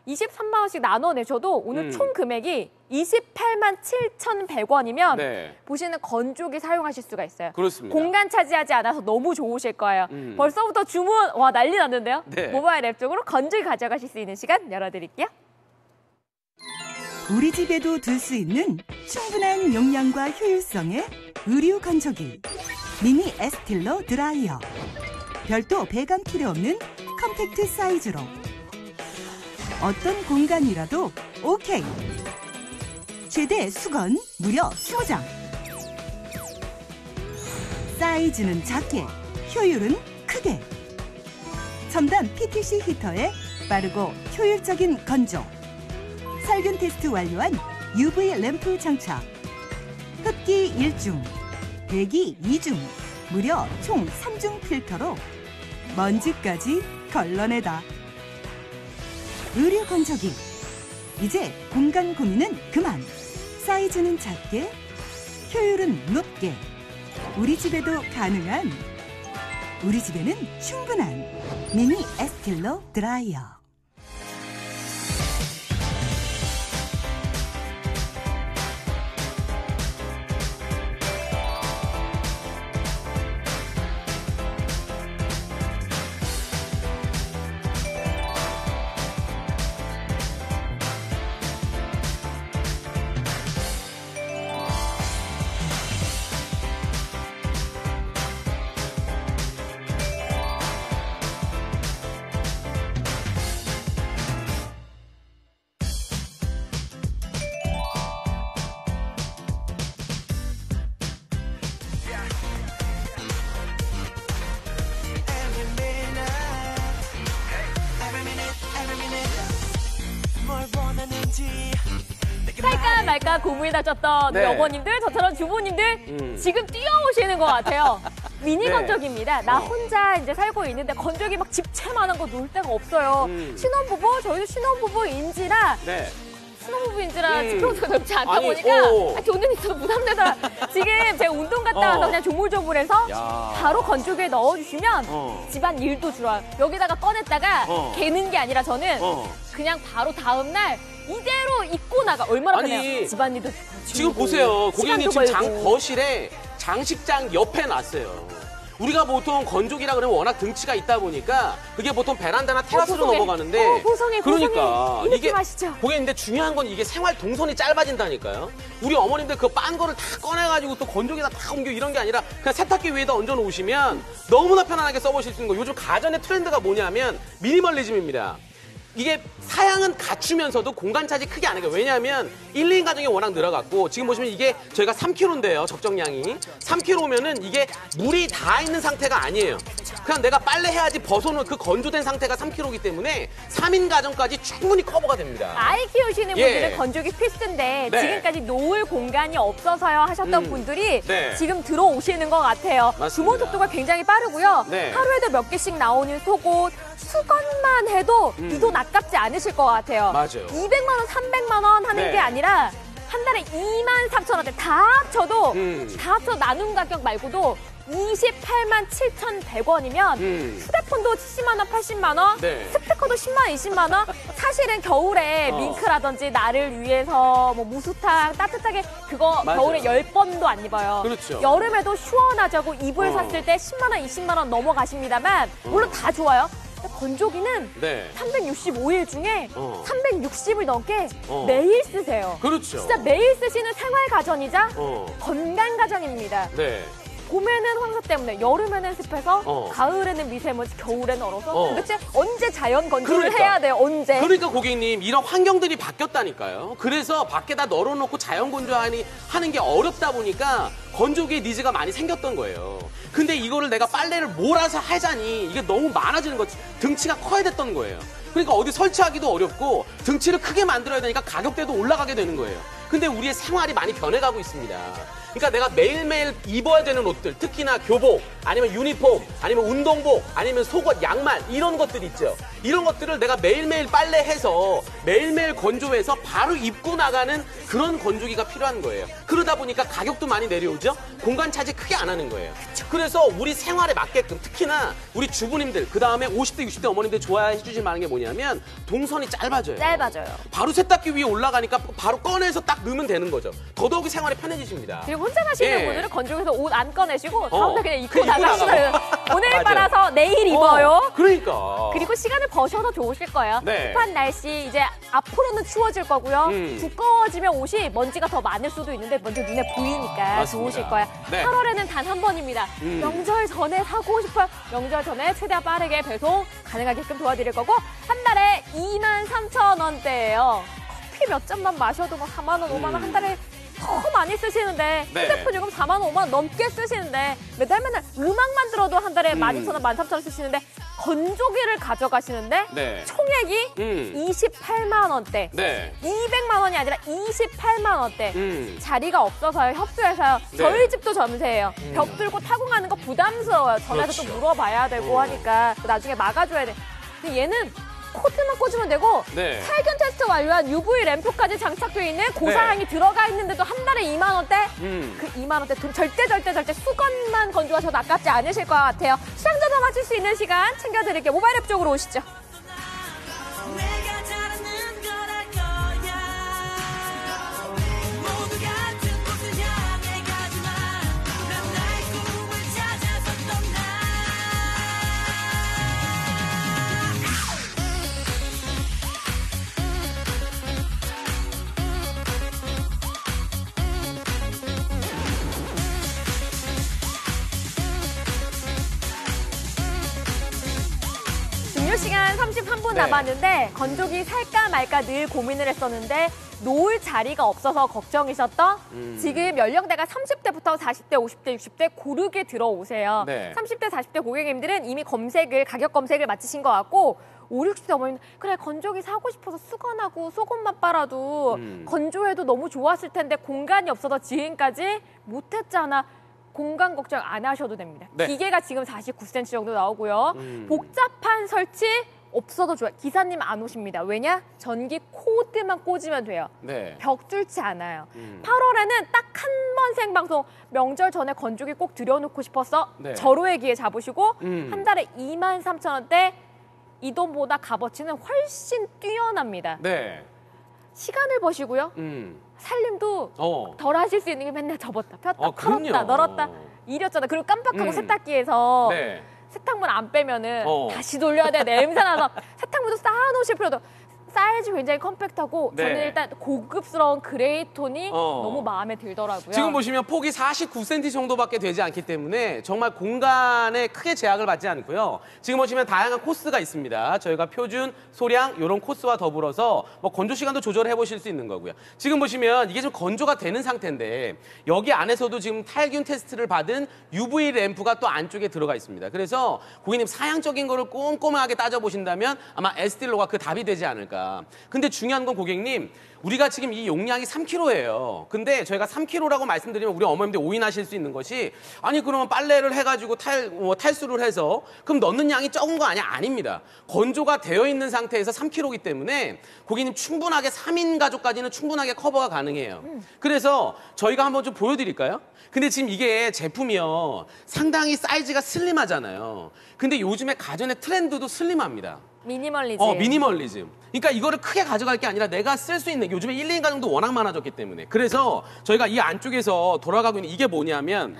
23만 원씩 나눠내셔도 오늘 총 금액이 28만 7,100원이면 네. 보시는 건조기 사용하실 수가 있어요. 그렇습니다. 공간 차지하지 않아서 너무 좋으실 거예요. 벌써부터 주문 와 난리 났는데요. 네. 모바일 앱 쪽으로 건조기 가져가실 수 있는 시간 열어드릴게요. 우리 집에도 둘 수 있는 충분한 용량과 효율성의 의류 건조기 미니 에스틸러 드라이어 별도 배관 필요 없는 컴팩트 사이즈로 어떤 공간이라도 오케이 최대 수건 무려 20장 사이즈는 작게 효율은 크게 첨단 PTC 히터에 빠르고 효율적인 건조 살균 테스트 완료한 UV 램프 장착 흡기 1중, 배기 2중, 무려 총 3중 필터로 먼지까지 걸러내다. 의류 건조기 이제 공간 고민은 그만 사이즈는 작게 효율은 높게 우리 집에도 가능한 우리 집에는 충분한 미니 에스틸러 드라이어. 살까 말까 고민이 다쳤던 네. 어머님들, 저처럼 주부님들 지금 뛰어오시는 것 같아요. 미니 네. 건조기입니다. 나 혼자 이제 살고 있는데 건조기 막 집채만한 거 놓을 데가 없어요. 신혼부부, 저희도 신혼부부인지라 네. 신혼부부인지라 지평수가 넓지 않다 아니, 보니까 오. 돈은 있어도 부담되더라. 지금 제가 운동 갔다 와서 그냥 조물조물해서 야. 바로 건조기에 넣어주시면 집안 일도 줄어요. 여기다가 꺼냈다가 개는 게 아니라 저는 그냥 바로 다음날 이대로 입고 나가. 얼마나 아니, 편해요. 집안일도 지금 보세요. 고객님 시간도 지금 벌고. 거실에 장식장 옆에 놨어요. 우리가 보통 건조기라 그러면 워낙 등치가 있다 보니까 그게 보통 베란다나 테라스로 보송해. 넘어가는데 보송해, 그러니까 이 느낌 아시죠? 고객님들 중요한 건 이게 생활 동선이 짧아진다니까요. 우리 어머님들 그 빤 거를 다 꺼내가지고 또 건조기에다 다 옮겨 이런 게 아니라 그냥 세탁기 위에다 얹어 놓으시면 너무나 편안하게 써보실 수 있는 거. 요즘 가전의 트렌드가 뭐냐면 미니멀리즘입니다. 이게 사양은 갖추면서도 공간 차지 크게 안 해요. 왜냐하면 1, 2인 가정이 워낙 늘어갔고 지금 보시면 이게 저희가 3kg인데요. 적정량이. 3kg면은 이게 물이 다 있는 상태가 아니에요. 그냥 내가 빨래해야지 벗어놓은 그 건조된 상태가 3kg이기 때문에 3인 가정까지 충분히 커버가 됩니다. 아이 키우시는 예. 분들은 건조기 필수인데 네. 지금까지 놓을 공간이 없어서요 하셨던 분들이 네. 지금 들어오시는 것 같아요. 맞습니다. 주문 속도가 굉장히 빠르고요. 네. 하루에도 몇 개씩 나오는 속옷, 수건만 해도 이 돈 아깝지 않으실 것 같아요. 맞아요. 200만 원, 300만 원 하는 네. 게 아니라 한 달에 23,000원대 다 합쳐도 다 합쳐 나눈 가격 말고도 28만 7,100원이면 휴대폰도 70만 원, 80만 원, 네. 스피커도 10만 원, 20만 원. 사실은 겨울에 밍크라든지 나를 위해서 뭐 무수탕 따뜻하게 그거 맞아요. 겨울에 10번도 안 입어요. 그렇죠. 여름에도 시원하자고 이불 샀을 때 10만 원, 20만 원 넘어가십니다만 물론 다 좋아요. 근데 건조기는 네. 365일 중에 어. 360을 넘게 어. 매일 쓰세요. 그렇죠. 진짜 매일 쓰시는 생활 가전이자 어. 건강 가전입니다. 네. 봄에는 황사 때문에, 여름에는 습해서, 어. 가을에는 미세먼지, 겨울에는 얼어서 어. 도대체 언제 자연 건조를 그러니까. 해야 돼요? 언제? 그러니까 고객님 이런 환경들이 바뀌었다니까요. 그래서 밖에다 널어놓고 자연 건조하는 게 어렵다 보니까 건조기의 니즈가 많이 생겼던 거예요. 근데 이거를 내가 빨래를 몰아서 하자니 이게 너무 많아지는 거지. 등치가 커야 됐던 거예요. 그러니까 어디 설치하기도 어렵고 등치를 크게 만들어야 되니까 가격대도 올라가게 되는 거예요. 근데 우리의 생활이 많이 변해가고 있습니다. 그러니까 내가 매일매일 입어야 되는 옷들, 특히나 교복, 아니면 유니폼, 아니면 운동복, 아니면 속옷, 양말 이런 것들 있죠. 이런 것들을 내가 매일매일 빨래해서 매일매일 건조해서 바로 입고 나가는 그런 건조기가 필요한 거예요. 그러다 보니까 가격도 많이 내려오죠. 공간 차지 크게 안 하는 거예요. 그래서 우리 생활에 맞게끔 특히나 우리 주부님들, 그 다음에 50대, 60대 어머님들 좋아해 주실 만한 게 뭐냐면 동선이 짧아져요. 짧아져요. 바로 세탁기 위에 올라가니까 바로 꺼내서 딱 넣으면 되는 거죠. 더더욱이 생활이 편해지십니다. 그리고 혼자 사시는 예. 분들은 건조기에서 옷 안 꺼내시고 다음날 그냥 입고 그냥 입고 나가시어요. 나가고. 오늘 맞아요. 빨아서 내일 입어요. 그러니까. 그리고 시간을 버셔도 좋으실 거예요. 네. 습한 날씨 이제 앞으로는 추워질 거고요. 두꺼워지면 옷이 먼지가 더 많을 수도 있는데 먼저 눈에 보이니까 맞습니다. 좋으실 거예요. 네. 8월에는 단 한 번입니다. 명절 전에 사고 싶어요. 명절 전에 최대한 빠르게 배송 가능하게끔 도와드릴 거고 한 달에 23,000원대예요. 커피 몇 잔만 마셔도 막 4만 원, 5만 원 한 달에 더 많이 쓰시는데 네. 휴대폰 요금 4만 원, 5만 원 넘게 쓰시는데 매달 음악만 들어도 한 달에 12,000원, 13,000원 쓰시는데 건조기를 가져가시는데 네. 총액이 28만 원대. 네. 200만 원이 아니라 28만 원대. 자리가 없어서요. 협소해서요. 네. 저희 집도 전세예요. 벽 뚫고 타고 가는 거 부담스러워요. 전화해서 그렇죠. 또 물어봐야 되고 하니까 나중에 막아줘야 돼. 근데 얘는 코드만 꽂으면 되고 네. 살균 테스트 완료한 UV 램프까지 장착되어 있는 고사양이 들어가 있는데도 한 달에 2만 원대? 그 2만 원대 돈 절대 수건만 건조하셔도 아깝지 않으실 것 같아요. 시장 전화 맞출 수 있는 시간 챙겨드릴게요. 모바일 앱 쪽으로 오시죠. 시간 33분 남았는데 건조기 살까 말까 늘 고민을 했었는데 놓을 자리가 없어서 걱정이셨던 지금 연령대가 30대부터 40대, 50대, 60대 고르게 들어오세요. 네. 30대, 40대 고객님들은 이미 가격 검색을 마치신 것 같고 5, 60대 어머니는 그래 건조기 사고 싶어서 수건하고 속옷만 빨아도 건조해도 너무 좋았을 텐데 공간이 없어서 지금까지 못했잖아. 공간 걱정 안 하셔도 됩니다. 네. 기계가 지금 49cm 정도 나오고요. 복잡한 설치 없어도 좋아요. 기사님 안 오십니다. 왜냐? 전기 코드만 꽂으면 돼요. 네. 벽 뚫지 않아요. 8월에는 딱 한 번 생방송 명절 전에 건조기 꼭 들여놓고 싶어서 네. 절호의 기회 잡으시고 한 달에 23,000원대 이 돈보다 값어치는 훨씬 뛰어납니다. 네. 시간을 버시고요. 살림도 덜 하실 수 있는 게 맨날 접었다, 폈다, 털었다, 널었다, 이렸잖아. 그리고 깜빡하고 세탁기에서 네. 세탁물 안 빼면은 다시 돌려야 돼. 냄새 나서 세탁물도 쌓아놓으실 필요도. 사이즈 굉장히 컴팩트하고 네. 저는 일단 고급스러운 그레이 톤이 너무 마음에 들더라고요. 지금 보시면 폭이 49cm 정도밖에 되지 않기 때문에 정말 공간에 크게 제약을 받지 않고요. 지금 보시면 다양한 코스가 있습니다. 저희가 표준, 소량 이런 코스와 더불어서 뭐 건조 시간도 조절해 보실 수 있는 거고요. 지금 보시면 이게 좀 건조가 되는 상태인데 여기 안에서도 지금 탈균 테스트를 받은 UV 램프가 또 안쪽에 들어가 있습니다. 그래서 고객님 사양적인 거를 꼼꼼하게 따져보신다면 아마 에스틸로가 그 답이 되지 않을까. 근데 중요한 건 고객님, 우리가 지금 이 용량이 3kg예요. 근데 저희가 3kg라고 말씀드리면 우리 어머님들 오인하실 수 있는 것이 아니 그러면 빨래를 해가지고 탈수를 해서 그럼 넣는 양이 적은 거 아니야? 아닙니다. 건조가 되어 있는 상태에서 3kg이기 때문에 고객님 충분하게 3인 가족까지는 충분하게 커버가 가능해요. 그래서 저희가 한번 좀 보여드릴까요? 근데 지금 이게 제품이요. 상당히 사이즈가 슬림하잖아요. 근데 요즘에 가전의 트렌드도 슬림합니다. 미니멀리즘. 미니멀리즘. 그러니까 이거를 크게 가져갈 게 아니라 내가 쓸 수 있는 요즘에 1, 2인 가정도 워낙 많아졌기 때문에 그래서 저희가 이 안쪽에서 돌아가고 있는 이게 뭐냐면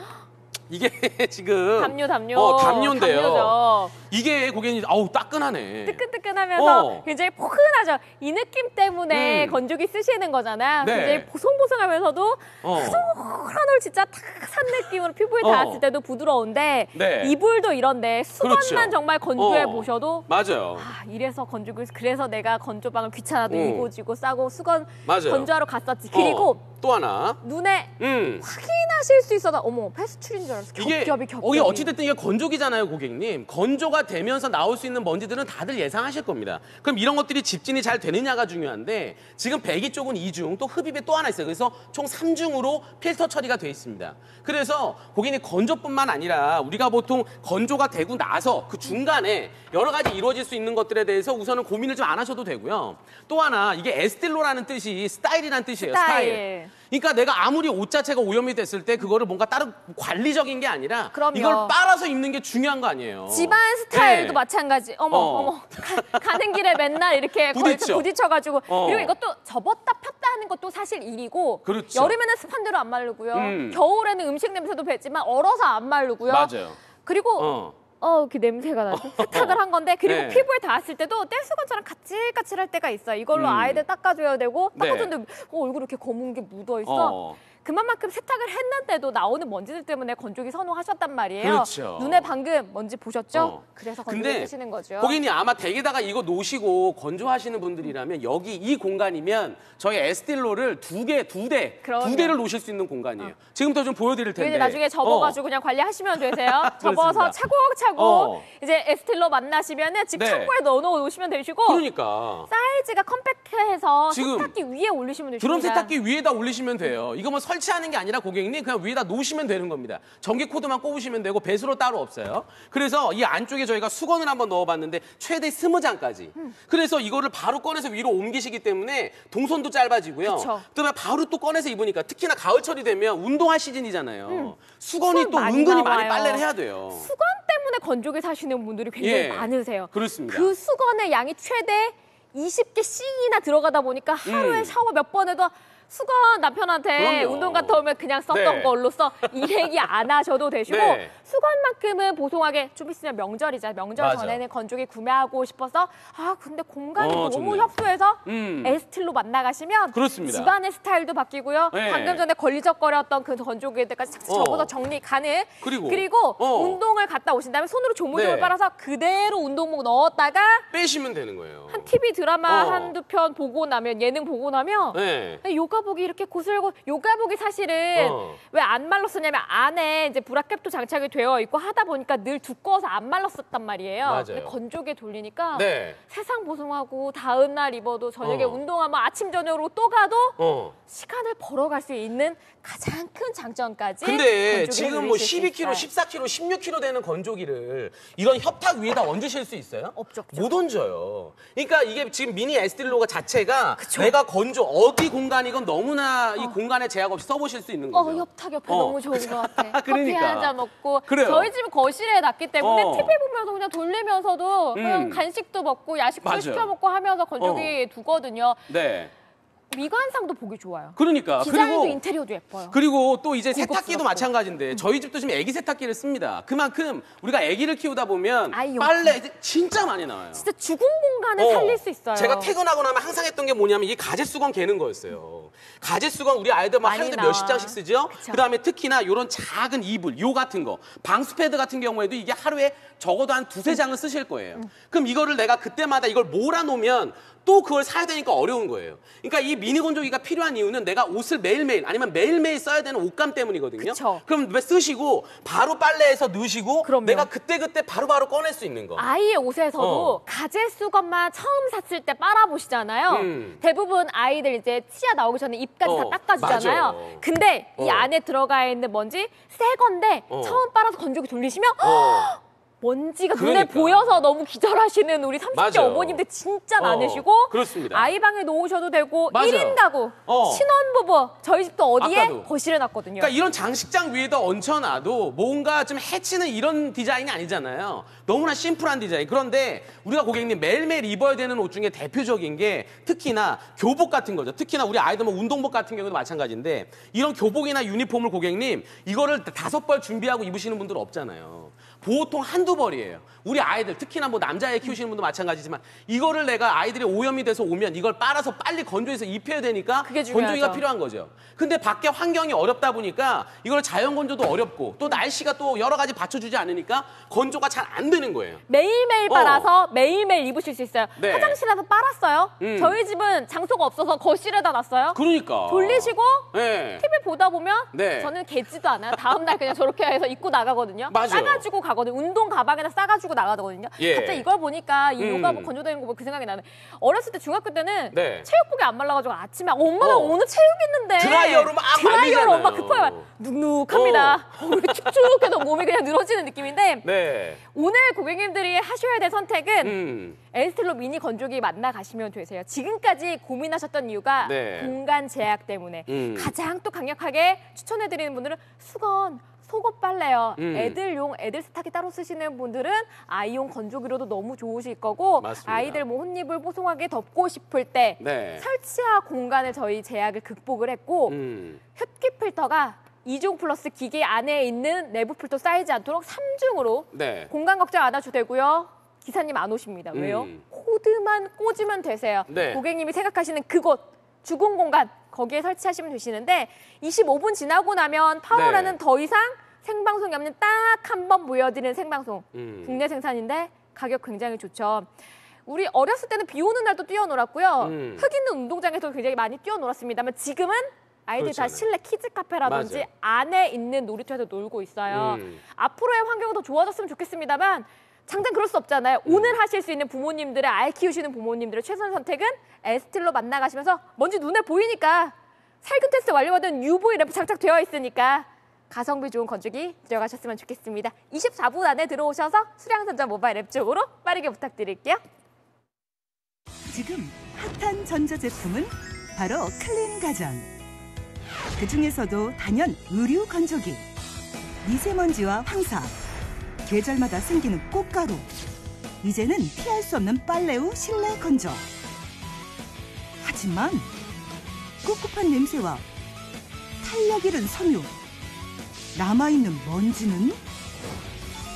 이게 지금 담요. 담요인데요. 담요죠. 이게 고객님 따끈하네. 뜨끈뜨끈하면서 굉장히 포근하죠. 이 느낌 때문에 건조기 쓰시는 거잖아요. 네. 굉장히 보송보송하면서도 한올 진짜 탁 산 느낌으로 피부에 닿았을 때도 부드러운데 네. 이불도 이런데 수건만 그렇죠. 정말 건조해 보셔도 맞아요. 이래서 건조기 그래서 내가 건조방을 귀찮아도 이고지고 싸고 수건 맞아요. 건조하러 갔었지. 그리고 또 하나 눈에 확인하실 수 있어서 어머 패스츄리인 줄 알았어. 겹겹이. 이게 어찌됐든 이게 건조기잖아요, 고객님. 건조가 되면서 나올 수 있는 먼지들은 다들 예상하실 겁니다. 그럼 이런 것들이 집진이 잘 되느냐가 중요한데 지금 배기 쪽은 2중, 또 흡입에 또 하나 있어요. 그래서 총 3중으로 필터 처리가 돼 있습니다. 그래서 고객님 건조뿐만 아니라 우리가 보통 건조가 되고 나서 그 중간에 여러 가지 이루어질 수 있는 것들에 대해서 우선은 고민을 좀 안 하셔도 되고요. 또 하나 이게 에스틸로라는 뜻이 스타일이라는 뜻이에요. 스타일. 그러니까 내가 아무리 옷 자체가 오염이 됐을 때 그거를 뭔가 다른 관리적인 게 아니라 그럼요. 이걸 빨아서 입는 게 중요한 거 아니에요. 집안 스타일도 네. 마찬가지. 어머. 가는 길에 맨날 이렇게 부딪혀가지고 그리고 이것도 접었다 폈다 하는 것도 사실 일이고 그렇죠. 여름에는 습한 대로 안 마르고요. 겨울에는 음식 냄새도 배지만 얼어서 안 마르고요. 맞아요. 그리고 그 냄새가 나죠. 세탁을 한 건데 그리고 네. 피부에 닿았을 때도 떼수건처럼 까칠까칠할 때가 있어요. 이걸로 아이들 닦아줘야 되고 닦아줬는데 네. 얼굴에 이렇게 검은 게 묻어있어. 그만큼 세탁을 했는데도 나오는 먼지들 때문에 건조기 선호하셨단 말이에요. 그렇죠. 눈에 방금 먼지 보셨죠? 그래서 건조기 쓰시는 거죠. 고객님 아마 댁에다가 이거 놓으시고 건조하시는 분들이라면 여기 이 공간이면 저희 에스틸로를 두 대를 놓으실 수 있는 공간이에요. 지금부터 좀 보여드릴 텐데. 이제 나중에 접어가지고 그냥 관리하시면 되세요. 접어서 차곡차곡 이제 에스틸로 만나시면은 집 창고에 넣어놓으시면 되시고. 그러니까. 사이즈가 컴팩트해서 세탁기 위에 올리시면 되십니다. 그럼 세탁기 위에다 올리시면 돼요. 이거 뭐 설치하는 게 아니라 고객님 그냥 위에다 놓으시면 되는 겁니다. 전기 코드만 꼽으시면 되고 배수로 따로 없어요. 그래서 이 안쪽에 저희가 수건을 한번 넣어봤는데 최대 20장까지. 그래서 이거를 바로 꺼내서 위로 옮기시기 때문에 동선도 짧아지고요. 그쵸. 그다음에 바로 또 꺼내서 입으니까 특히나 가을철이 되면 운동할 시즌이잖아요. 수건이 수건 또 많이 은근히 나와요. 많이 빨래를 해야 돼요. 수건 때문에 건조기 사시는 분들이 굉장히 예, 많으세요. 그렇습니다. 그 수건의 양이 최대 20개씩이나 들어가다 보니까 하루에 샤워 몇 번 해도 수건 남편한테 그럼요. 운동 갔다 오면 그냥 썼던 네. 걸로써 이 얘기 안 하셔도 되시고 네. 수건만큼은 보송하게 좀 있으면 명절이잖아요. 명절 맞아. 전에는 건조기 구매하고 싶어서 근데 공간이 너무 좋네요. 협소해서 에스틸로 만나가시면 그렇습니다. 집안의 스타일도 바뀌고요. 네. 방금 전에 걸리적거렸던 그 건조기들까지 착착 접어서 정리 가능. 그리고 운동을 갔다 오신 다음에 손으로 조물조물 네. 빨아서 그대로 운동복 넣었다가 빼시면 되는 거예요. 한 TV 드라마 어. 한두 편 보고 나면 예능 보고 나면 네. 요가복이 이렇게 고슬고 요가복이 사실은 왜 안 말랐었냐면 안에 이제 브라캡도 장착이 되어 있고 하다 보니까 늘 두꺼워서 안 말랐었단 말이에요. 맞아요. 근데 건조기에 돌리니까 네. 세상 보송하고 다음 날 입어도 저녁에 운동하면 아침 저녁으로 또 가도 시간을 벌어갈 수 있는 가장 큰 장점까지. 근데 건조기를 지금 뭐 누리실 수 12kg, 있어요. 14kg, 16kg 되는 건조기를 이런 협탁 위에다 얹으실 수 있어요? 없죠. 못 얹어요. 그러니까 이게 지금 미니 에스틸로가 자체가 내가 어디 공간이건 너무나 이 공간에 제약 없이 써보실 수 있는 거죠. 협탁 옆에 너무 좋은 것 같아. 커피 그러니까. 한 잔 먹고. 그래요. 저희 집은 거실에 놨기 때문에 어. TV 보면서 그냥 돌리면서도 그냥 간식도 먹고 야식도 맞아요. 시켜 먹고 하면서 건조기 두거든요. 네. 미관상도 보기 좋아요. 그러니까. 디자인도 그리고 인테리어도 예뻐요. 그리고 또 이제 세탁기도 고급스럽고. 마찬가지인데 저희 집도 지금 애기 세탁기를 씁니다. 그만큼 우리가 애기를 키우다 보면 아이용. 빨래 진짜 많이 나와요. 진짜 죽은 공간을 살릴 수 있어요. 제가 퇴근하고 나면 항상 했던 게 뭐냐면 이 가재 수건 개는 거였어요. 가재 수건 우리 아이들 막 많이 하루에 나와. 몇십 장씩 쓰죠. 그쵸. 그다음에 특히나 이런 작은 이불, 요 같은 거, 방수 패드 같은 경우에도 이게 하루에 적어도 한 두세 장은 쓰실 거예요. 그럼 이거를 내가 그때마다 이걸 몰아놓으면 또 그걸 사야 되니까 어려운 거예요. 그러니까 이 미니 건조기가 필요한 이유는 내가 옷을 매일매일 아니면 매일매일 써야 되는 옷감 때문이거든요. 그쵸. 그럼 왜 쓰시고 바로 빨래해서 넣으시고 그럼요. 내가 그때그때 바로바로 꺼낼 수 있는 거. 아이의 옷에서도 가재 수건만 처음 샀을 때 빨아보시잖아요. 대부분 아이들 이제 치아 나오기 전에 입까지 다 닦아주잖아요. 맞아요. 근데 이 안에 들어가 있는 먼지 새 건데 처음 빨아서 건조기 돌리시면 먼지가 눈에 그러니까. 보여서 너무 기절하시는 우리 30대 맞아요. 어머님들 진짜 많으시고 그렇습니다. 아이 방에 놓으셔도 되고 맞아요. 1인 가구, 신혼부부 저희 집도 어디에 아까도. 거실에 놨거든요. 그러니까 이런 장식장 위에다 얹혀놔도 뭔가 좀 해치는 이런 디자인이 아니잖아요. 너무나 심플한 디자인. 그런데 우리가 고객님 매일매일 입어야 되는 옷 중에 대표적인 게 특히나 교복 같은 거죠. 특히나 우리 아이들 뭐 운동복 같은 경우도 마찬가지인데 이런 교복이나 유니폼을 고객님 이거를 5벌 준비하고 입으시는 분들 없잖아요. 보통 한두 벌이에요. 우리 아이들 특히나 뭐 남자애 키우시는 분도 마찬가지지만 이거를 내가 아이들이 오염이 돼서 오면 이걸 빨아서 빨리 건조해서 입혀야 되니까 그게 중요하죠. 건조기가 필요한 거죠. 근데 밖에 환경이 어렵다 보니까 이걸 자연 건조도 어렵고 또 날씨가 또 여러 가지 받쳐주지 않으니까 건조가 잘 안 되는 거예요. 매일매일 빨아서 매일매일 입으실 수 있어요. 네. 화장실에서 빨았어요. 저희 집은 장소가 없어서 거실에다 놨어요. 그러니까. 돌리시고 네. TV 보다 보면 네. 저는 개지도 않아요. 다음 날 그냥 저렇게 해서 입고 나가거든요. 맞아요. 싸가지고 가거든요. 운동 가방에다 싸가지고 나가거든요. 예. 갑자기 이걸 보니까 이 요가복 건조되는 거 보고 그 생각이 나네. 어렸을 때 중학교 때는 네. 체육복이 안 말라가지고 아침에 엄마 나 오늘 체육 있는데 드라이어로 막 드라이어로 말리잖아요. 엄마 급하게 눅눅합니다. 이렇게 축축해서 몸이 그냥 늘어지는 느낌인데 네. 오늘 고객님들이 하셔야 될 선택은 에스틸로 미니 건조기 만나가시면 되세요. 지금까지 고민하셨던 이유가 네. 공간 제약 때문에 가장 또 강력하게 추천해드리는 분들은 수건, 속옷 빨래요. 애들용, 애들 세탁기 따로 쓰시는 분들은 아이용 건조기로도 너무 좋으실 거고 맞습니다. 아이들 뭐 혼입을 뽀송하게 덮고 싶을 때 네. 설치와 공간에 저희 제약을 극복을 했고 흡기 필터가 2종 플러스 기계 안에 있는 내부 필터 쌓이지 않도록 3중으로 네. 공간 걱정 안 하셔도 되고요. 기사님 안 오십니다. 왜요? 코드만 꽂으면 되세요. 네. 고객님이 생각하시는 그곳, 죽은 공간 거기에 설치하시면 되시는데 25분 지나고 나면 파워라는 네. 더 이상 생방송이 없는 딱 한 번 보여드리는 생방송. 국내 생산인데 가격 굉장히 좋죠. 우리 어렸을 때는 비 오는 날도 뛰어놀았고요. 흙 있는 운동장에서 굉장히 많이 뛰어놀았습니다만 지금은 아이들이 다 그렇잖아요. 실내 키즈 카페라든지 맞아요. 안에 있는 놀이터에서 놀고 있어요. 앞으로의 환경은 더 좋아졌으면 좋겠습니다만 당장 그럴 수 없잖아요. 오늘 하실 수 있는 부모님들의 아이 키우시는 부모님들의 최선 선택은 에스틸로 만나가시면서 먼지 눈에 보이니까 살균 테스트 완료받은 UV 램프 장착되어 있으니까 가성비 좋은 건조기 들어가셨으면 좋겠습니다. 24분 안에 들어오셔서 수량선전 모바일 앱 쪽으로 빠르게 부탁드릴게요. 지금 핫한 전자제품은 바로 클린 가전. 그 중에서도 단연 의류 건조기. 미세먼지와 황사, 계절마다 생기는 꽃가루. 이제는 피할 수 없는 빨래 후 실내 건조. 하지만 꿉꿉한 냄새와 탄력 잃은 섬유, 남아있는 먼지는?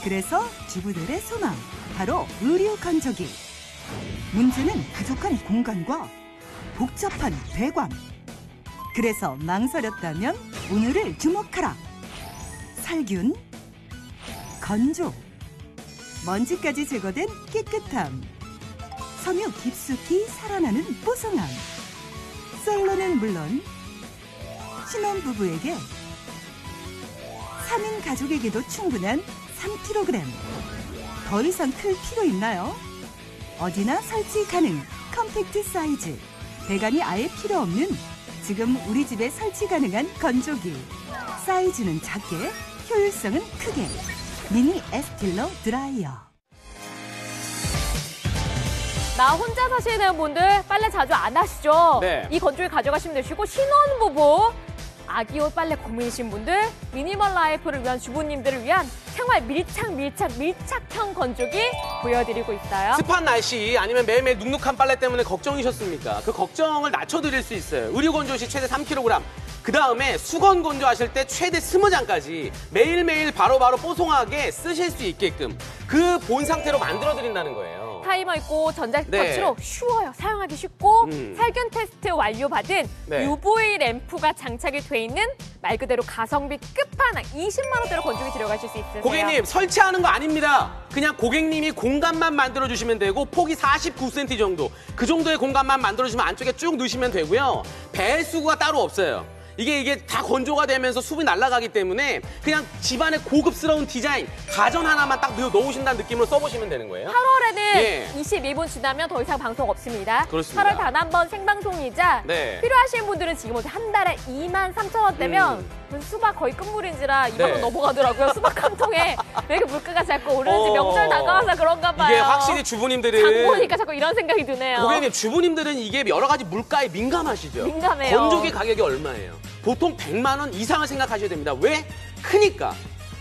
그래서 주부들의 소망, 바로 의류 건조기. 문제는 부족한 공간과 복잡한 배관. 그래서 망설였다면 오늘을 주목하라. 살균, 건조, 먼지까지 제거된 깨끗함, 섬유 깊숙이 살아나는 뽀송함. 솔로는 물론 신혼부부에게, 3인 가족에게도 충분한 3kg. 더 이상 클 필요 있나요? 어디나 설치 가능 컴팩트 사이즈. 배관이 아예 필요 없는 지금 우리 집에 설치 가능한 건조기. 사이즈는 작게, 효율성은 크게. 미니 에스틸러 드라이어. 나 혼자 사시는 분들 빨래 자주 안 하시죠? 네. 이 건조기 가져가시면 되시고, 신혼부부, 아기옷 빨래 고민이신 분들, 미니멀 라이프를 위한 주부님들을 위한 생활 밀착형 건조기 보여드리고 있어요. 습한 날씨 아니면 매일매일 눅눅한 빨래 때문에 걱정이셨습니까? 그 걱정을 낮춰드릴 수 있어요. 의류 건조 시 최대 3kg. 그 다음에 수건 건조하실 때 최대 20장까지 매일매일 바로바로 뽀송하게 쓰실 수 있게끔 그 본 상태로 만들어드린다는 거예요. 타이머 있고 전자식 네. 터치로 쉬워요. 사용하기 쉽고 살균 테스트 완료받은 네. UV 램프가 장착이 돼 있는 말 그대로 가성비 끝판왕 20만 원대로 건조기 들어가실 수 있으세요. 고객님, 설치하는 거 아닙니다. 그냥 고객님이 공간만 만들어주시면 되고 폭이 49cm 정도, 그 정도의 공간만 만들어주시면 안쪽에 쭉 넣으시면 되고요. 배수구가 따로 없어요. 이게 다 건조가 되면서 수분이 날아가기 때문에 그냥 집안의 고급스러운 디자인, 가전 하나만 딱 넣으신다는 느낌으로 써보시면 되는 거예요. 8월에는 예. 22분 지나면 더 이상 방송 없습니다. 그렇습니다. 8월 단 한 번 생방송이자 네. 필요하신 분들은 지금 한 달에 23,000원대면 수박 거의 끝물인지라 이 방송 네. 넘어가더라고요. 수박 한 통에 왜 이렇게 물가가 자꾸 오르는지 명절 다가와서 그런가 봐요. 이게 확실히 주부님들은 장 보니까 자꾸 이런 생각이 드네요. 고객님, 주부님들은 이게 여러 가지 물가에 민감하시죠? 민감해요. 건조기 가격이 얼마예요? 보통 100만 원 이상을 생각하셔야 됩니다. 왜? 크니까.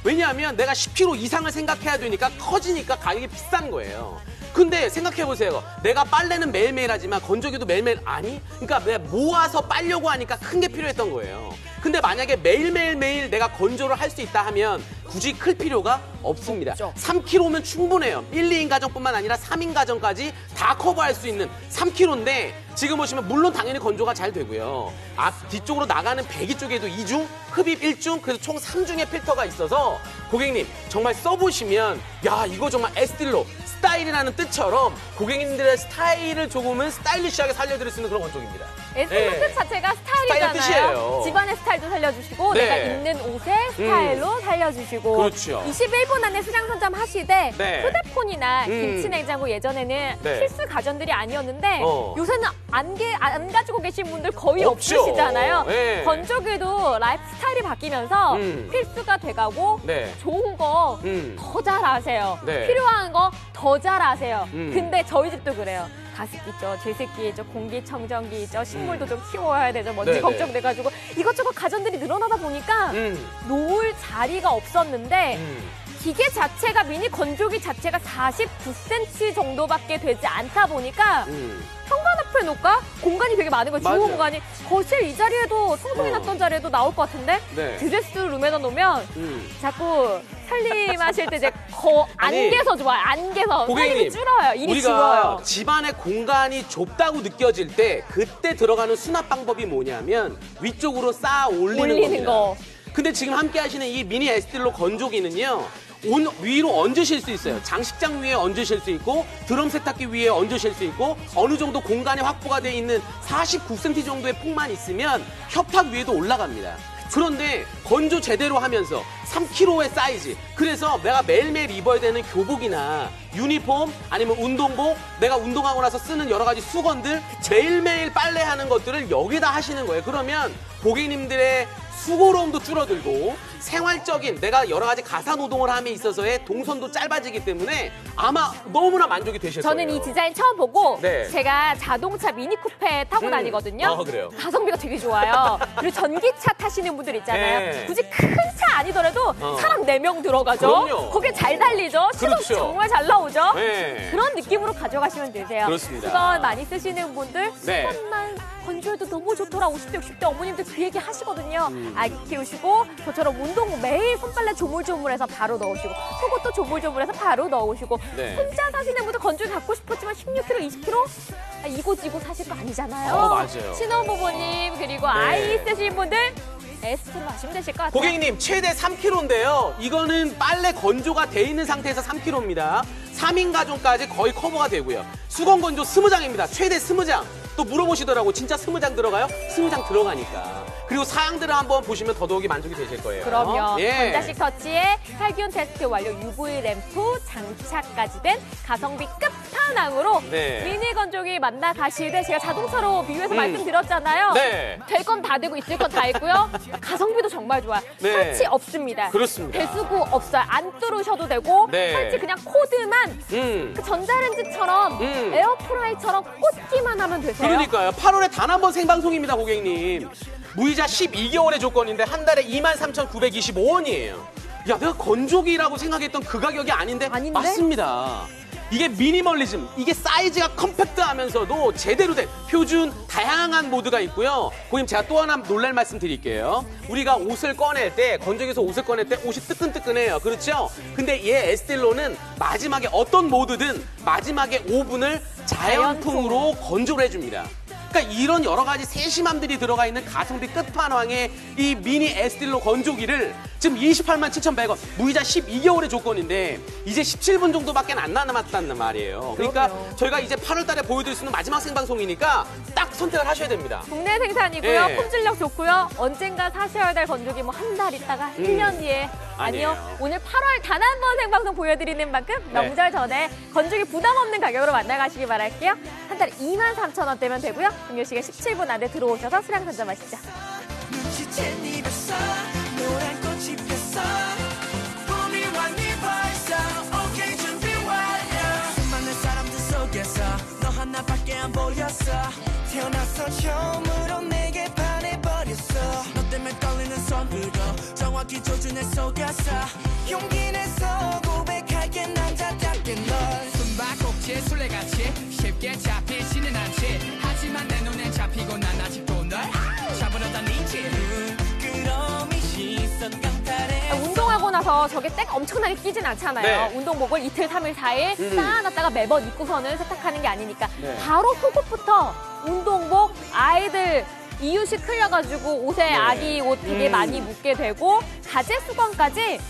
왜냐하면 내가 10kg 이상을 생각해야 되니까 커지니까 가격이 비싼 거예요. 근데 생각해보세요. 내가 빨래는 매일매일 하지만 건조기도 매일매일 아니? 그러니까 내가 모아서 빨려고 하니까 큰 게 필요했던 거예요. 근데 만약에 매일 내가 건조를 할 수 있다 하면 굳이 클 필요가 없습니다. 없죠. 3kg면 충분해요. 1, 2인 가정뿐만 아니라 3인 가정까지 다 커버할 수 있는 3kg인데 지금 보시면 물론 당연히 건조가 잘 되고요. 앞 뒤쪽으로 나가는 배기 쪽에도 2중, 흡입 1중, 그래서 총 3중의 필터가 있어서 고객님 정말 써보시면 야, 이거 정말 에스틸로 스타일이라는 뜻처럼 고객님들의 스타일을 조금은 스타일리시하게 살려드릴 수 있는 그런 건조기입니다. 에스틸로 뜻 자체가 스타일이잖아요. 뜻이에요. 집안의 스타일도 살려주시고 네. 내가 입는 옷의 스타일로 살려주시고 그렇죠. 21분 안에 수량 선점 하시되 네. 휴대폰이나 김치냉장고 예전에는 네. 필수 가전들이 아니었는데 어. 요새는 안 가지고 계신 분들 거의 없죠. 없으시잖아요. 네. 건조기도 라이프 스타일이 바뀌면서 필수가 돼가고 네. 좋은 거 더 잘 아세요. 네. 필요한 거 더 잘 아세요. 근데 저희 집도 그래요. 가습기 있죠, 제습기 있죠, 공기청정기 있죠, 식물도 좀 키워야 되죠, 먼지 네네. 걱정돼가지고 이것저것 가전들이 늘어나다 보니까 놓을 자리가 없었는데 기계 자체가 미니 건조기 자체가 49cm 정도밖에 되지 않다 보니까 현관 앞에 놓을까? 공간이 되게 많은 거예요. 맞아요. 주거 공간이. 거실 이 자리에도 송송이 났던 자리에도 나올 것 같은데 네. 드레스룸에다 놓으면 자꾸 살림하실 때 이제 아니, 안개서 좋아요. 안개서. 고객님, 살림이 줄어요. 일이 우리가 줄어요. 집안의 공간이 좁다고 느껴질 때 그때 들어가는 수납 방법이 뭐냐면 위쪽으로 쌓아 올리는 겁니다. 거. 근데 지금 함께 하시는 이 미니 에스틸로 건조기는요. 위로 얹으실 수 있어요. 장식장 위에 얹으실 수 있고 드럼 세탁기 위에 얹으실 수 있고 어느 정도 공간이 확보가 돼 있는 49cm 정도의 폭만 있으면 협탁 위에도 올라갑니다. 그런데 건조 제대로 하면서 3kg의 사이즈. 그래서 내가 매일매일 입어야 되는 교복이나 유니폼 아니면 운동복, 내가 운동하고 나서 쓰는 여러 가지 수건들 매일매일 빨래하는 것들을 여기다 하시는 거예요. 그러면 고객님들의 수고로움도 줄어들고 생활적인 내가 여러 가지 가사노동을 함에 있어서의 동선도 짧아지기 때문에 아마 너무나 만족이 되실 거예요. 저는 이 디자인 처음 보고 네. 제가 자동차 미니쿠페 타고 다니거든요. 그래요? 가성비가 되게 좋아요. 그리고 전기차 타시는 분들 있잖아요. 네. 굳이 큰 차 아니더라도 사람 4명 들어가죠. 그럼요. 거기에 잘 달리죠. 시동 그렇죠. 정말 잘 나오죠. 네. 그런 느낌으로 가져가시면 되세요. 그렇습니다. 수건 많이 쓰시는 분들 네. 수건만 건조해도 너무 좋더라. 50대, 60대 어머님들 그 얘기 하시거든요. 아기 키우시고 저처럼 운동 매일 손빨래 조물조물해서 바로 넣으시고 속옷도 조물조물해서 바로 넣으시고 네. 혼자 사시는 분들 건조기 갖고 싶었지만 16kg, 20kg 이고지고 사실 거 아니잖아요. 맞아요. 신혼부부님 그리고 아이 있으신 분들 에스티로 하시면 되실 것 같아요. 고객님 최대 3kg인데요. 이거는 빨래 건조가 돼 있는 상태에서 3kg입니다. 3인 가족까지 거의 커버가 되고요. 수건 건조 20장입니다. 최대 20장. 또 물어보시더라고. 진짜 20장 들어가요? 20장 들어가니까. 그리고 사양들을 한번 보시면 더더욱이 만족이 되실 거예요. 그럼요. 예. 전자식 터치에 살균 테스트 완료 UV 램프 장착까지 된 가성비 끝판왕으로 네. 미니 건조기 만나 가실 때 제가 자동차로 비유해서 말씀드렸잖아요. 네. 될 건 다 되고 있을 건 다 있고요. 가성비도 정말 좋아요. 네. 설치 없습니다. 그렇습니다. 배수구 없어요. 안 뚫으셔도 되고 네. 설치 그냥 코드만 그 전자레인지처럼 에어프라이처럼 꽂기만 하면 되세요. 그러니까요. 8월에 단 한 번 생방송입니다, 고객님. 무이자 12개월의 조건인데 한 달에 23,925원이에요. 야, 내가 건조기라고 생각했던 그 가격이 아닌데? 아닌데? 맞습니다. 이게 미니멀리즘, 이게 사이즈가 컴팩트하면서도 제대로 된 표준 다양한 모드가 있고요. 고객님 제가 또 하나 놀랄 말씀 드릴게요. 우리가 옷을 꺼낼 때, 건조기에서 옷을 꺼낼 때 옷이 뜨끈뜨끈해요. 그렇죠? 근데 얘 에스틸로는 마지막에 어떤 모드든 마지막에 5분을 자연풍으로 건조를 해줍니다. 그러니까 이런 여러 가지 세심함들이 들어가 있는 가성비 끝판왕의 이 미니 에스틸로 건조기를 지금 287,100원, 무이자 12개월의 조건인데 이제 17분 정도밖에 안 남았단 말이에요. 그러니까 그럼요. 저희가 이제 8월 달에 보여드릴 수 있는 마지막 생방송이니까 딱 선택을 하셔야 됩니다. 국내 생산이고요. 예. 품질력 좋고요. 언젠가 사셔야 될 건조기 뭐 한 달 있다가 1년 뒤에 아니요. 아니에요. 오늘 8월 단 한 번 생방송 보여드리는 만큼 네. 명절 전에 건조기 부담 없는 가격으로 만나가시기 바랄게요. 한 달에 23,000원대면 되고요. 동료 씨가 17분 안에 들어오셔서 수량 선점하시죠. 눈치챈 입에서 노란 꽃이 폈어 봄이 왔니 벌써 오케이 준비 완료 수많은 사람들 속에서 너 하나밖에 안 보였어 태어나서 처음으로 내게 반해버렸어 너 때문에 떨리는 손으로 정확히 조준해 속였어 용기 내서 고백할게 남자답게 널 숨바꼭질 술래같이 쉽게 잡히지는 않지 하지만 내 눈엔 잡히고 난 아직도 널 잡으려던 이지 그럼이 시선 강탈해 운동하고 나서 저게 때가 엄청나게 끼진 않잖아요. 네. 운동복을 이틀, 3일, 4일 쌓아놨다가 매번 입고서는 세탁하는 게 아니니까 네. 바로 속옷부터 운동복, 아이들 이유식 흘려가지고 옷에 네. 아기 옷 되게 많이 묻게 되고 가제 수건까지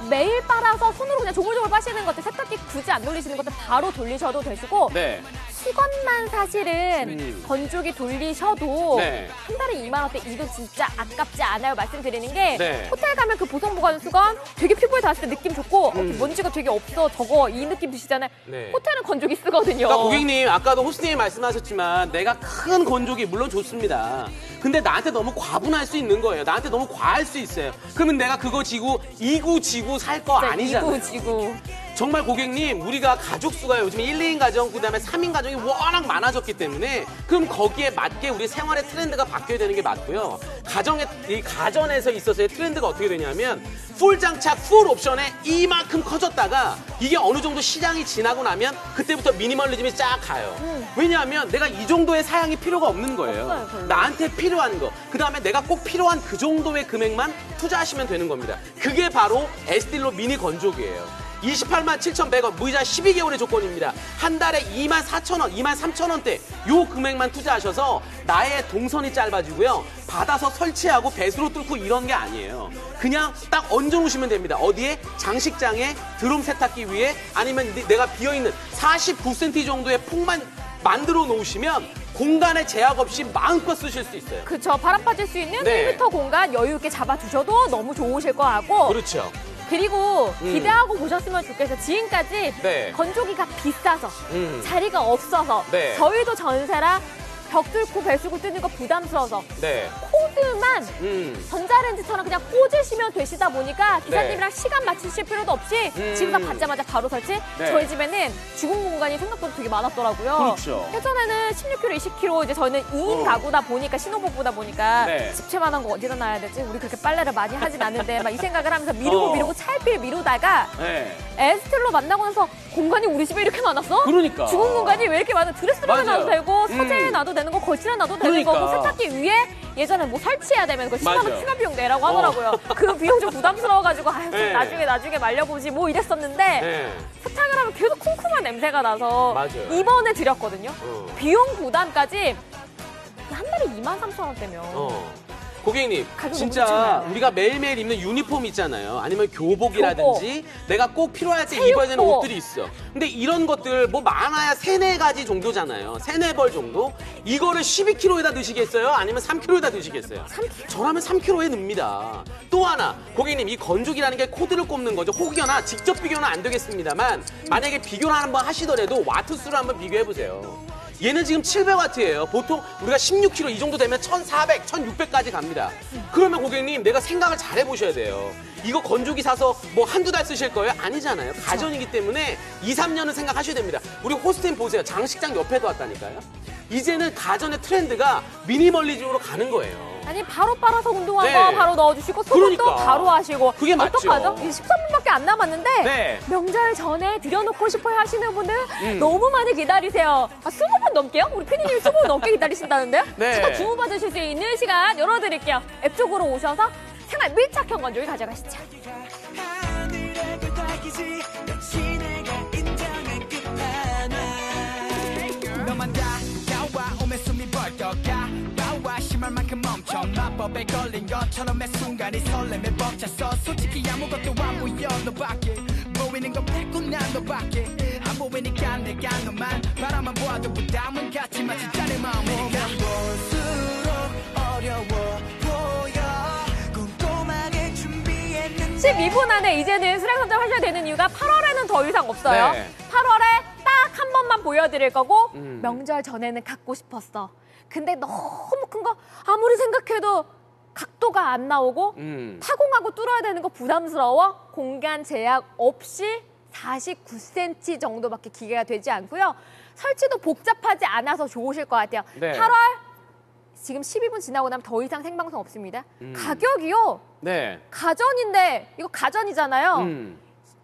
매일 빨아서 손으로 그냥 조물조물 빠시는 것들 세탁기 굳이 안 돌리시는 것들 바로 돌리셔도 되시고 네. 수건만 사실은 건조기 돌리셔도 네. 한 달에 2만 원대 이거 진짜 아깝지 않아요 말씀드리는 게 네. 호텔 가면 그 보송보관 수건 되게 피부에 닿았을 때 느낌 좋고 먼지가 되게 없어 저거 이 느낌 드시잖아요. 네. 호텔은 건조기 쓰거든요. 그러니까 고객님 아까도 호스님이 말씀하셨지만 내가 큰 건조기 물론 좋습니다. 근데 나한테 너무 과분할 수 있는 거예요. 나한테 너무 과할 수 있어요. 그러면 내가 그거 지고 이구지구 살 거 아니잖아요. 이구지구. 정말 고객님 우리가 가족 수가 요즘 1, 2인 가정 그다음에 3인 가정이 워낙 많아졌기 때문에 그럼 거기에 맞게 우리 생활의 트렌드가 바뀌어야 되는 게 맞고요. 이 가전에서 있어서의 트렌드가 어떻게 되냐면 풀 장착, 풀 옵션에 이만큼 커졌다가 이게 어느 정도 시장이 지나고 나면 그때부터 미니멀리즘이 쫙 가요. 왜냐하면 내가 이 정도의 사양이 필요가 없는 거예요. 없어요, 별로. 나한테 필요한 거, 그다음에 내가 꼭 필요한 그 정도의 금액만 투자하시면 되는 겁니다. 그게 바로 에스틸로 미니 건조기예요. 287,100원, 무이자 12개월의 조건입니다. 한 달에 24,000원, 23,000원대 요 금액만 투자하셔서 나의 동선이 짧아지고요. 받아서 설치하고 배수로 뚫고 이런 게 아니에요. 그냥 딱 얹어놓으시면 됩니다. 어디에? 장식장에 드럼 세탁기 위에 아니면 내가 비어있는 49cm 정도의 폭만 만들어 놓으시면 공간에 제약 없이 마음껏 쓰실 수 있어요. 그렇죠. 바람 빠질 수 있는 네. 1m 공간 여유 있게 잡아두셔도 너무 좋으실 것 같고. 그렇죠. 그리고 기대하고 보셨으면 좋겠어요. 지금까지 네. 건조기가 비싸서 자리가 없어서 네. 저희도 전세라 벽 뚫고 배수구 뚫는 거 부담스러워서 네. 코드만 전자레인지처럼 그냥 꽂으시면 되시다 보니까 기사님이랑 시간 맞추실 필요도 없이 집에서 받자마자 바로 설치. 네. 저희 집에는 주공 공간이 생각보다 되게 많았더라고요. 그렇죠. 예전에는 16kg, 20kg 이제 저희는 2인 가구다 보니까 신혼부부다 보니까 네. 집채만한 거 어디다 놔야 되지? 우리 그렇게 빨래를 많이 하진 않는데 막 이 생각을 하면서 미루고 차일피일 미루다가 네. 에스텔로 만나고 나서 공간이 우리 집에 이렇게 많았어? 그러니까. 주공 공간이 왜 이렇게 많아? 드레스룸에 맞아요. 놔도 되고 서재에 놔도 되는 거 거실에 놔도 되는 그러니까. 거고 세탁기 위에 예전에 뭐 설치해야 되면 그 10만 원 맞아요. 추가 비용 내라고 하더라고요. 그 비용 좀 부담스러워가지고 아유, 네. 나중에 말려보지 뭐 이랬었는데 네. 세탁을 하면 계속 쿰쿰한 냄새가 나서 맞아요. 이번에 드렸거든요. 비용 부담까지 한 달에 23,000원대면 고객님, 가격 진짜 너무 좋잖아요. 우리가 매일매일 입는 유니폼 있잖아요. 아니면 교복이라든지 내가 꼭 필요할 때 입어야 되는 체육복. 옷들이 있어. 근데 이런 것들 뭐 많아야 3-4가지 정도잖아요. 3-4벌 정도? 이거를 12kg에다 넣으시겠어요? 아니면 3kg에다 넣으시겠어요? 3kg. 저라면 3kg에 넣습니다. 또 하나, 고객님, 이 건조기라는 게 코드를 꼽는 거죠. 혹여나 직접 비교는 안 되겠습니다만 만약에 비교를 한번 하시더라도 와트수를 한번 비교해보세요. 얘는 지금 700W예요. 보통 우리가 16kg 이 정도 되면 1,400, 1,600까지 갑니다. 그러면 고객님, 내가 생각을 잘 해보셔야 돼요. 이거 건조기 사서 뭐 한두 달 쓰실 거예요? 아니잖아요. 가전이기 때문에 2-3년은 생각하셔야 됩니다. 우리 호스템 보세요. 장식장 옆에도 왔다니까요. 이제는 가전의 트렌드가 미니멀리즘으로 가는 거예요. 아니 바로 빨아서 운동한 네. 거 바로 넣어주시고 소독도 그러니까. 바로 하시고 그게 맞죠. 어떡하죠? 이제 13분밖에 안 남았는데 네. 명절 전에 드려놓고 싶어요 하시는 분들 너무 많이 기다리세요. 20분 넘게요? 우리 피디님이 20분 넘게 기다리신다는데요? 네. 제가 주문받으실 수 있는 시간 열어드릴게요. 앱 쪽으로 오셔서 생활 밀착형 건조기 가져가시죠. 하늘에도 달기지 역시 내가 인정한 끝판왕 너만 다가와 오면 숨이 벌떡 가와 심할 만큼 멈춰 마법에 걸린 것처럼 매 순간이 설렘에 벅찼어 솔직히 아무것도 안 보여 너밖에 보이는 건 빼고 난 너밖에 안 보이니까 내가 너만 바라만 보아도 부담은 같이 마치 짠의 마음이 네가 볼수록 어려워 보여 꼼꼼하게 준비했는데 12분 안에 이제는 수량 선정하셔야 되는 이유가 8월에는 더 이상 없어요. 네. 8월에 딱 한 번만 보여드릴 거고 명절 전에는 갖고 싶었어. 근데 너무 큰 거 아무리 생각해도 각도가 안 나오고 타공하고 뚫어야 되는 거 부담스러워. 공간 제약 없이 49cm 정도밖에 기계가 되지 않고요. 설치도 복잡하지 않아서 좋으실 것 같아요. 네. 8월 지금 12분 지나고 나면 더 이상 생방송 없습니다. 가격이요. 네. 가전인데 이거 가전이잖아요.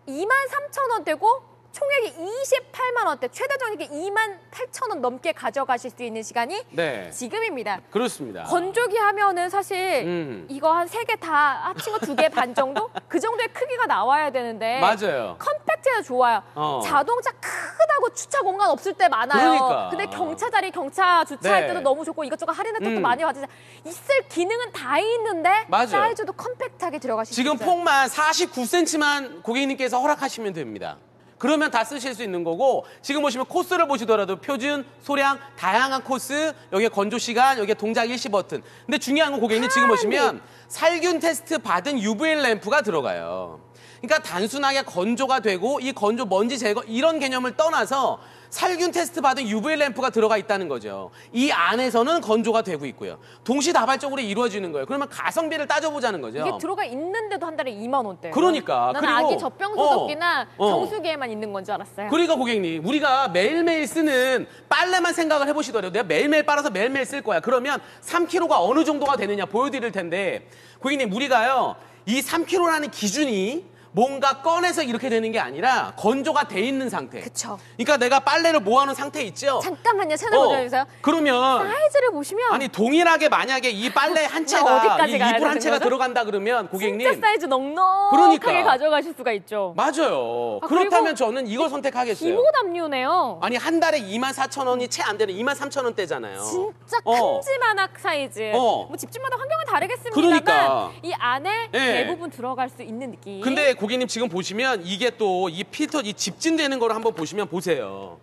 23,000원대고 총액이 28만 원대, 최대 정액이 28,000원 넘게 가져가실 수 있는 시간이 네. 지금입니다. 그렇습니다. 건조기 하면은 사실 이거 한 3개 다 합친 거 2개 반 정도? 그 정도의 크기가 나와야 되는데 맞아요. 컴팩트해서 좋아요. 자동차 크다고 주차 공간 없을 때 많아요. 그러니까. 근데 경차 자리 경차 주차할 네. 때도 너무 좋고 이것저것 할인 혜택도 많이 받으세요. 있을 기능은 다 있는데 맞아요. 사이즈도 컴팩트하게 들어가실 수 지금 있어요. 폭만 49cm만 고객님께서 허락하시면 됩니다. 그러면 다 쓰실 수 있는 거고 지금 보시면 코스를 보시더라도 표준, 소량, 다양한 코스, 여기에 건조 시간, 여기에 동작 일시 버튼. 근데 중요한 건 고객님 지금 보시면 살균 테스트 받은 UV 램프가 들어가요. 그러니까 단순하게 건조가 되고 이 건조 먼지 제거 이런 개념을 떠나서 살균 테스트 받은 UV 램프가 들어가 있다는 거죠. 이 안에서는 건조가 되고 있고요. 동시다발적으로 이루어지는 거예요. 그러면 가성비를 따져보자는 거죠. 이게 들어가 있는데도 한 달에 2만 원대. 그러니까. 나는 그리고 아기 젖병 소독기나 정수기에만 있는 건 줄 알았어요. 그러니까 고객님, 우리가 매일매일 쓰는 빨래만 생각을 해보시더라도 내가 매일매일 빨아서 매일매일 쓸 거야. 그러면 3kg가 어느 정도가 되느냐 보여드릴 텐데 고객님, 우리가요 이 3kg라는 기준이 뭔가 꺼내서 이렇게 되는 게 아니라 건조가 돼 있는 상태. 그쵸. 그러니까 내가 빨래를 모아놓은 상태 있죠? 잠깐만요. 채널 고정해주세요. 그러면 사이즈를 보시면 아니 동일하게 만약에 이 빨래 한 나 채가 어디까지 이 가야 이불 한 되는 채가 거죠? 들어간다 그러면 고객님 진짜 사이즈 넉넉하게 그러니까. 가져가실 수가 있죠. 맞아요. 아, 그렇다면 그리고 저는 이걸 선택하겠어요. 기모 담요네요. 아니 한 달에 24,000원이 채 안 되는 23,000원대잖아요. 진짜 큼지막한 사이즈. 뭐 집집마다 환경은 다르겠습니다만 그러니까. 이 안에 네. 대부분 들어갈 수 있는 느낌. 근데 고객님 지금 보시면 이게 또 이 필터 이 집진되는 거를 한번 보시면 보세요.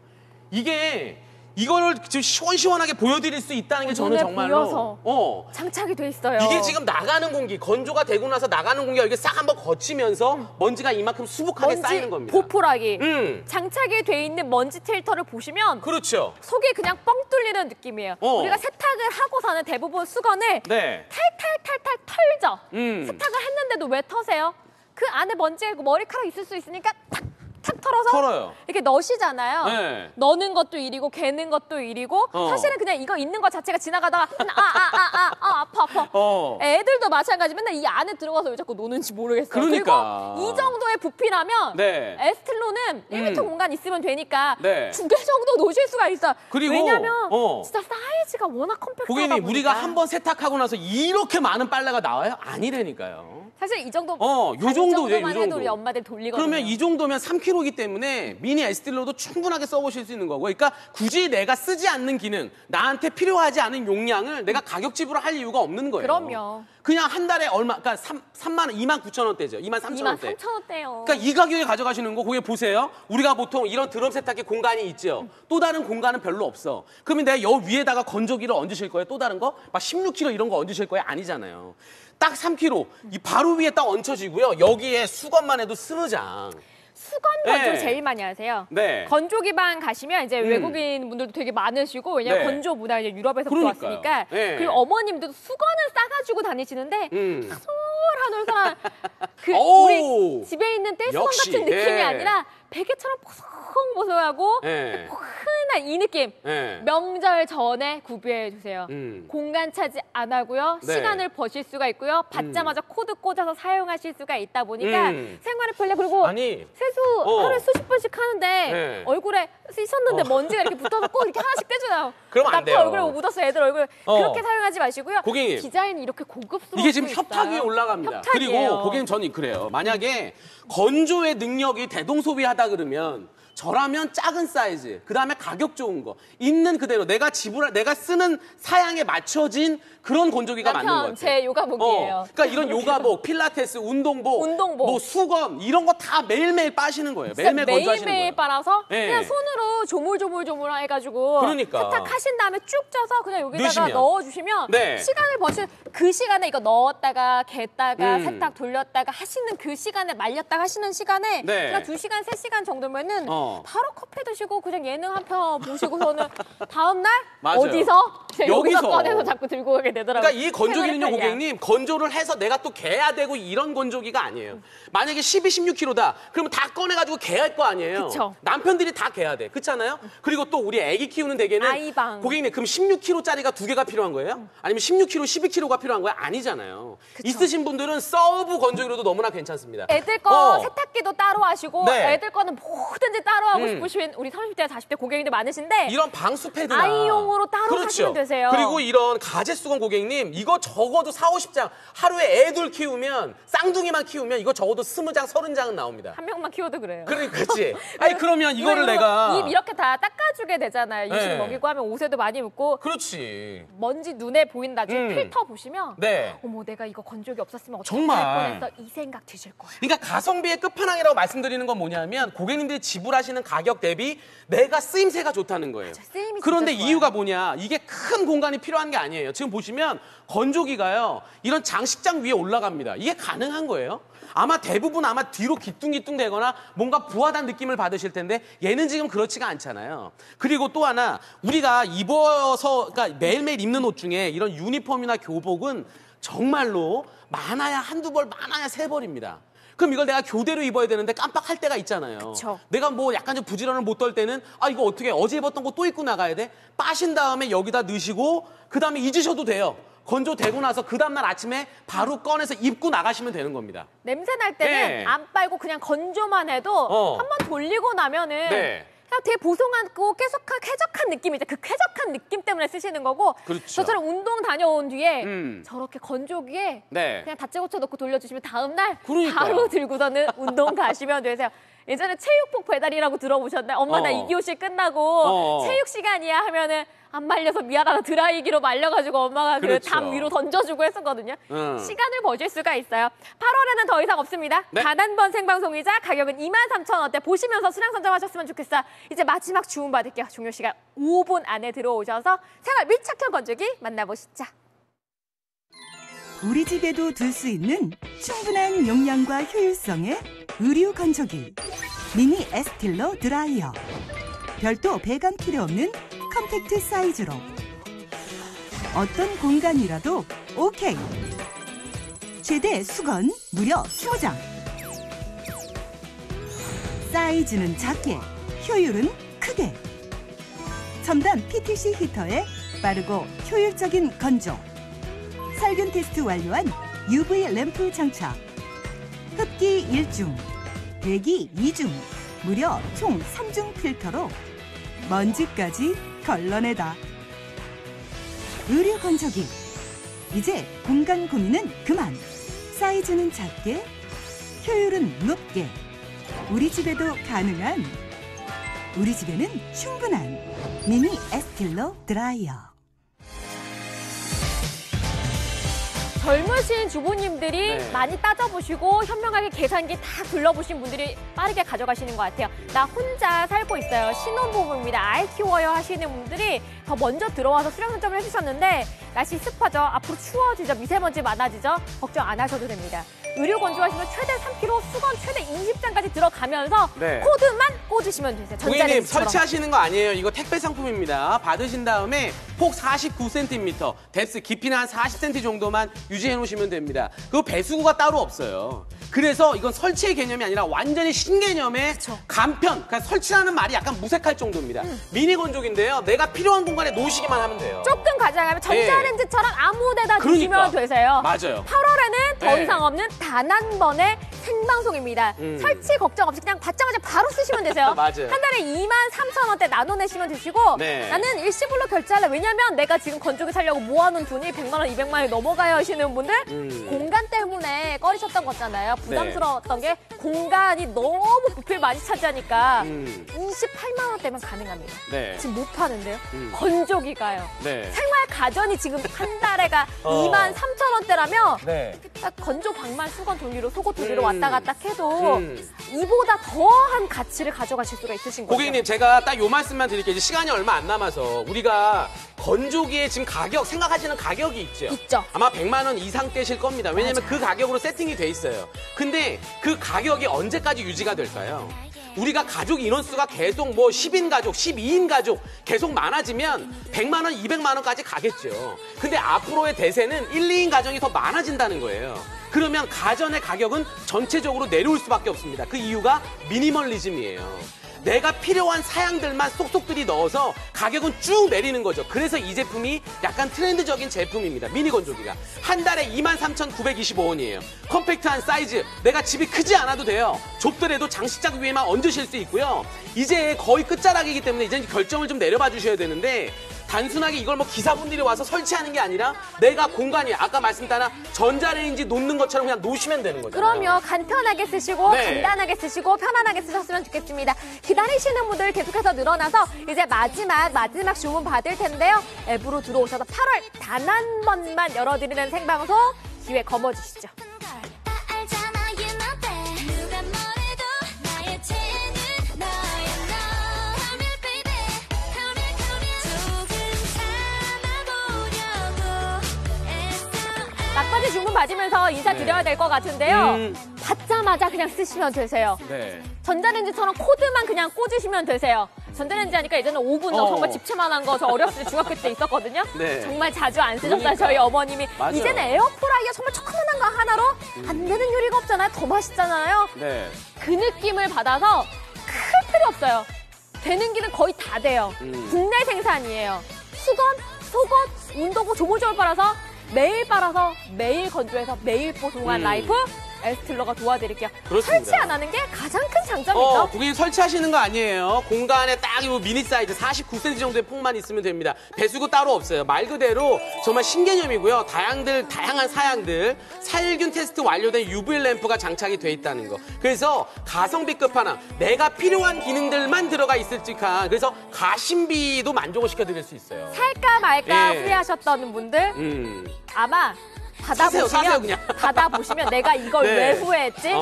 이게 이걸 지금 시원시원하게 보여드릴 수 있다는 게 저는 눈에 정말로 보여서 장착이 돼 있어요. 이게 지금 나가는 공기, 건조가 되고 나서 나가는 공기가 이렇게 싹 한번 거치면서 먼지가 이만큼 수북하게 쌓이는 겁니다. 보풀하기. 장착이 돼 있는 먼지 필터를 보시면 그렇죠. 속이 그냥 뻥 뚫리는 느낌이에요. 우리가 세탁을 하고 사는 대부분 수건을 네. 탈탈탈탈 털죠. 세탁을 했는데도 왜 터세요? 그 안에 먼지가 있고 머리카락 있을 수 있으니까 탁 털어서 털어요. 이렇게 넣으시잖아요. 네. 넣는 것도 일이고 개는 것도 일이고 사실은 그냥 이거 있는 것 자체가 지나가다가 아파. 애들도 마찬가지. 맨날 이 안에 들어가서 왜 자꾸 노는지 모르겠어요. 그러니까. 그리고 이 정도의 부피라면 네. 에스텔로는 1m 공간 있으면 되니까 네. 2개 정도 놓으실 수가 있어요. 그리고, 왜냐면 진짜 사이즈가 워낙 컴팩트하다 고객님, 보니까. 우리가 한번 세탁하고 나서 이렇게 많은 빨래가 나와요? 아니라니까요. 사실 이 정도 요 정도, 정도만 요 해도 정도. 우리 엄마들 돌리거든요. 그러면 이 정도면 3kg이기 때문에 미니 에스틸로도 충분하게 써보실 수 있는 거고, 그러니까 굳이 내가 쓰지 않는 기능, 나한테 필요하지 않은 용량을 내가 가격 지불을 할 이유가 없는 거예요. 그럼요. 그냥 한 달에 얼마, 그러니까 3만 원, 2만 9천 원대죠. 2만 3천 원대. 23,000원대요. 그러니까 이 가격에 가져가시는 거, 거기 보세요. 우리가 보통 이런 드럼 세탁기 공간이 있죠. 또 다른 공간은 별로 없어. 그러면 내가 여 위에다가 건조기를 얹으실 거예요? 또 다른 거? 막 16kg 이런 거 얹으실 거예요? 아니잖아요. 딱 3kg. 이 바로 위에 딱 얹혀지고요. 여기에 수건만 해도 스무장. 수건 건조 네. 제일 많이 하세요. 네. 건조기방 가시면 이제 외국인 분들도 되게 많으시고 왜냐면 네. 건조 문화 이제 유럽에서부터 그러니까요. 왔으니까 네. 그리고 어머님들도 수건을 싸가지고 다니시는데 솔솔솔솔 그 오우. 우리 집에 있는 떼수건 역시. 같은 느낌이 예. 아니라 베개처럼 보송보송하고 예. 포근한 이 느낌. 예. 명절 전에 구비해 주세요. 공간 차지 안 하고요. 네. 시간을 버실 수가 있고요. 받자마자 코드 꽂아서 사용하실 수가 있다 보니까 생활의 편리 그리고 아니. 세수 하루에 수십 번씩 하는데 네. 얼굴에 씻었는데 먼지가 이렇게 붙어서 꼭 이렇게 하나씩 떼주나요? 그러면 안 돼요. 얼굴에 묻었어 애들 얼굴 그렇게 사용하지 마시고요. 고객님. 디자인이 이렇게 고급스러워. 이게 지금 협탁 위에 올라갑니다. 그리고 고객님 저는 그래요. 만약에 건조의 능력이 대동소비하다 그러면 저라면 작은 사이즈, 그 다음에 가격 좋은 거 있는 그대로 내가 쓰는 사양에 맞춰진 그런 건조기가 맞는 것 같아요. 제 요가복이에요. 그러니까 이런 요가복, 필라테스, 운동복, 뭐 수건 이런 거 다 매일매일 빠시는 거예요. 매일매일 건조하시는 거예요. 매일매일 빨아서 네. 그냥 손으로 조물조물 해가지고 그러니까. 세탁하신 다음에 쭉 쪄서 그냥 여기다가 넣으시면. 넣어주시면 네. 시간을 버실 그 시간에 이거 넣었다가 갰다가 세탁 돌렸다가 하시는 그 시간에 말렸다가 하시는 시간에 네. 그냥 2시간, 3시간 정도면은 바로 커피 드시고 그냥 예능 한 편 보시고서는 다음날 맞아요. 어디서? 여기서 여기서. 꺼내서 자꾸 들고 오게 되더라고요. 그러니까 이 건조기는요, 생활의 편리야. 고객님, 건조를 해서 내가 또 개야 되고 이런 건조기가 아니에요. 만약에 16kg다. 그러면 다 꺼내가지고 개할 거 아니에요. 그쵸. 남편들이 다 개야 돼. 그렇잖아요? 그리고 또 우리 애기 키우는 댁에는 아이방. 고객님, 그럼 16kg짜리가 2개가 필요한 거예요? 아니면 16kg, 12kg가 필요한 거예요? 아니잖아요. 있으신 분들은 서브 건조기로도 너무나 괜찮습니다. 애들 거 세탁기도 따로 하시고 네. 애들 거는 뭐든지 따로 하고 싶으신 우리 30대, 40대 고객님들 많으신데 이런 방수 패드나 아이용으로 따로 사시면 되세요. 그리고 이런 가제 수건 고객님 이거 적어도 4, 50장 하루에 애들 키우면 쌍둥이만 키우면 이거 적어도 20장, 30장은 나옵니다. 한 명만 키워도 그래요. 그렇지. 아니 그러면 이거를 그리고 내가 입 이렇게 다 닦아주게 되잖아요. 유식 네. 먹이고 하면 옷에도 많이 묻고 그렇지. 먼지 눈에 보인다. 지금 필터 보시면 네. 어머 내가 이거 건조기 없었으면 어떻게 정말. 할 뻔했어. 이 생각 드실 거예요. 그러니까 가성비의 끝판왕이라고 말씀드리는 건 뭐냐면 고객님들이 지불하시는 가격 대비 내가 쓰임새가 좋다는 거예요. 쓰임이 그런데 진짜 좋아요. 이유가 뭐냐? 이게 큰 공간이 필요한 게 아니에요. 지금 보시면 건조기가요. 이런 장식장 위에 올라갑니다. 이게 가능한 거예요? 아마 대부분 뒤로 기뚱기뚱 되거나 뭔가 부하단 느낌을 받으실 텐데 얘는 지금 그렇지가 않잖아요. 그리고 또 하나 우리가 입어서 그러니까 매일매일 입는 옷 중에 이런 유니폼이나 교복은 정말로 많아야 한두 벌, 많아야 세 벌입니다. 그럼 이걸 내가 교대로 입어야 되는데 깜빡할 때가 있잖아요. 그쵸. 내가 뭐 약간 좀 부지런을 못 떨 때는 이거 어떻게 어제 입었던 거 또 입고 나가야 돼? 빠신 다음에 여기다 넣으시고 그 다음에 잊으셔도 돼요. 건조되고 나서 그 다음날 아침에 바로 꺼내서 입고 나가시면 되는 겁니다. 냄새 날 때는 네. 안 빨고 그냥 건조만 해도 한 번 돌리고 나면은 네. 그냥 되게 보송하고 쾌적한 느낌이죠. 그 쾌적한 느낌 때문에 쓰시는 거고 그렇죠. 저처럼 운동 다녀온 뒤에 저렇게 건조기에 네. 그냥 다째 고쳐 넣고 돌려주시면 다음날 그러니까요. 바로 들고서는 운동 가시면 되세요. 예전에 체육복 배달이라고 들어보셨나요? 엄마 나 2교시 끝나고 체육 시간이야 하면은 안 말려서 미안하다 드라이기로 말려가지고 엄마가 그 담 위로 던져주고 했었거든요. 시간을 버실 수가 있어요. 8월에는 더 이상 없습니다. 네. 단 한 번 생방송이자 가격은 23,000원대 보시면서 수량 선점하셨으면 좋겠어요. 이제 마지막 주문 받을게요. 종료 시간 5분 안에 들어오셔서 생활 밀착형 건조기 만나보시죠. 우리 집에도 둘 수 있는 충분한 용량과 효율성의 의류 건조기 미니 에스틸러 드라이어. 별도 배관 필요 없는 컴팩트 사이즈로 어떤 공간이라도 오케이. 최대 수건 무려 20장. 사이즈는 작게, 효율은 크게. 첨단 PTC 히터에 빠르고 효율적인 건조. 살균 테스트 완료한 UV 램프 장착. 흡기 1중, 배기 2중, 무려 총 3중 필터로 먼지까지 걸러내다. 의류 건조기. 이제 공간 고민은 그만. 사이즈는 작게, 효율은 높게. 우리 집에도 가능한, 우리 집에는 충분한 미니 에스틸러 드라이어. 젊으신 주부님들이 많이 따져보시고 현명하게 계산기 다 둘러보신 분들이 빠르게 가져가시는 것 같아요. 나 혼자 살고 있어요. 신혼부부입니다. 아이 키워요 하시는 분들이 더 먼저 들어와서 수량 선점을 해주셨는데 날씨 습하죠. 앞으로 추워지죠. 미세먼지 많아지죠. 걱정 안 하셔도 됩니다. 의류 건조하시면 최대 3kg, 수건 최대 20장까지 들어가면서 코드만 꽂으시면 되세요. 고객님 설치하시는 거 아니에요. 이거 택배 상품입니다. 받으신 다음에 폭 49cm, 뎁스 깊이는 한 40cm 정도만 유지해 놓으시면 됩니다. 그 배수구가 따로 없어요. 그래서 이건 설치의 개념이 아니라 완전히 신개념의 간편, 그러니까 설치라는 말이 약간 무색할 정도입니다. 미니 건조기인데요. 내가 필요한 공간에 놓으시기만 하면 돼요. 조금 가져가면 전자레인지처럼 아무 데다 두시면 되세요. 맞아요. 8월에는 더 이상 없는 단 한 번의 생방송입니다. 설치 걱정 없이 그냥 받자마자 바로 쓰시면 되세요. 맞아요. 한 달에 23,000원대 나눠내시면 되시고 나는 일시불로 결제할래. 왜냐면 내가 지금 건조기 사려고 모아놓은 돈이 100만 원, 200만 원이 넘어가요 하시는 분들 공간 때문에 꺼리셨던 거잖아요. 부담스러웠던 게 공간이 너무 부피를 많이 차지하니까 28만 원대면 가능합니다. 지금 못 파는데요. 건조기가요. 생활 가전이 지금 한 달에가 23,000원대라면 딱 건조 방만 수건 돌리로 속옷 돌리로 왔다 갔다 해도 이보다 더한 가치를 가져가실 수가 있으신 거죠. 고객님 제가 딱 요 말씀만 드릴게요. 이제 시간이 얼마 안 남아서 우리가 건조기의 지금 가격 생각하시는 가격이 있죠. 아마 100만 원 이상 떼실 겁니다. 왜냐면 그 가격으로 세팅이 돼 있어요. 근데 그 가격이 언제까지 유지가 될까요? 우리가 가족 인원수가 계속 뭐 10인 가족, 12인 가족 계속 많아지면 100만 원, 200만 원까지 가겠죠. 근데 앞으로의 대세는 1, 2인 가정이 더 많아진다는 거예요. 그러면 가전의 가격은 전체적으로 내려올 수밖에 없습니다. 그 이유가 미니멀리즘이에요. 내가 필요한 사양들만 쏙쏙들이 넣어서 가격은 쭉 내리는 거죠. 그래서 이 제품이 약간 트렌드적인 제품입니다. 미니 건조기가. 한 달에 23,925원이에요. 컴팩트한 사이즈. 내가 집이 크지 않아도 돼요. 좁더라도 장식장 위에만 얹으실 수 있고요. 이제 거의 끝자락이기 때문에 이제 결정을 좀 내려봐 주셔야 되는데 단순하게 이걸 뭐 기사분들이 와서 설치하는 게 아니라 내가 공간이 아까 말씀드린 전자레인지 놓는 것처럼 그냥 놓으시면 되는 거죠. 그럼요. 간편하게 쓰시고 간단하게 쓰시고 편안하게 쓰셨으면 좋겠습니다. 기다리시는 분들 계속해서 늘어나서 이제 마지막 주문 받을 텐데요. 앱으로 들어오셔서 8월 단 한 번만 열어드리는 생방송 기회 거머쥐시죠. 막바지 주문 받으면서 인사드려야 될 것 같은데요. 받자마자 그냥 쓰시면 되세요. 전자레인지처럼 코드만 그냥 꽂으시면 되세요. 전자레인지 하니까 예전에 오븐 정말 집채만한 거 저 어렸을 때 중학교 때 있었거든요. 정말 자주 안 쓰셨어요. 저희 어머님이. 이제는 에어프라이어 정말 조그만한 거 하나로 안 되는 요리가 없잖아요. 더 맛있잖아요. 그 느낌을 받아서 클 필요 없어요. 되는 길은 거의 다 돼요. 국내 생산이에요. 수건, 속옷, 운동복 조물조물 빨아서 매일 건조해서 매일 뽀송한 라이프 에스틸러가 도와드릴게요. 그렇습니다. 설치 안 하는 게 가장 큰 장점이죠. 고객님 설치하시는 거 아니에요. 공간에 딱 이 미니 사이즈 49cm 정도의 폭만 있으면 됩니다. 배수구 따로 없어요. 말 그대로 정말 신개념이고요. 다양한 사양들, 살균 테스트 완료된 UV 램프가 장착이 돼 있다는 거. 그래서 가성비 끝판왕, 내가 필요한 기능들만 들어가 있을 직한 그래서 가심비도 만족을 시켜드릴 수 있어요. 살까 말까 예. 후회하셨던 분들 아마 사세요, 그냥. 받아보시면 내가 이걸 네. 왜 후회했지?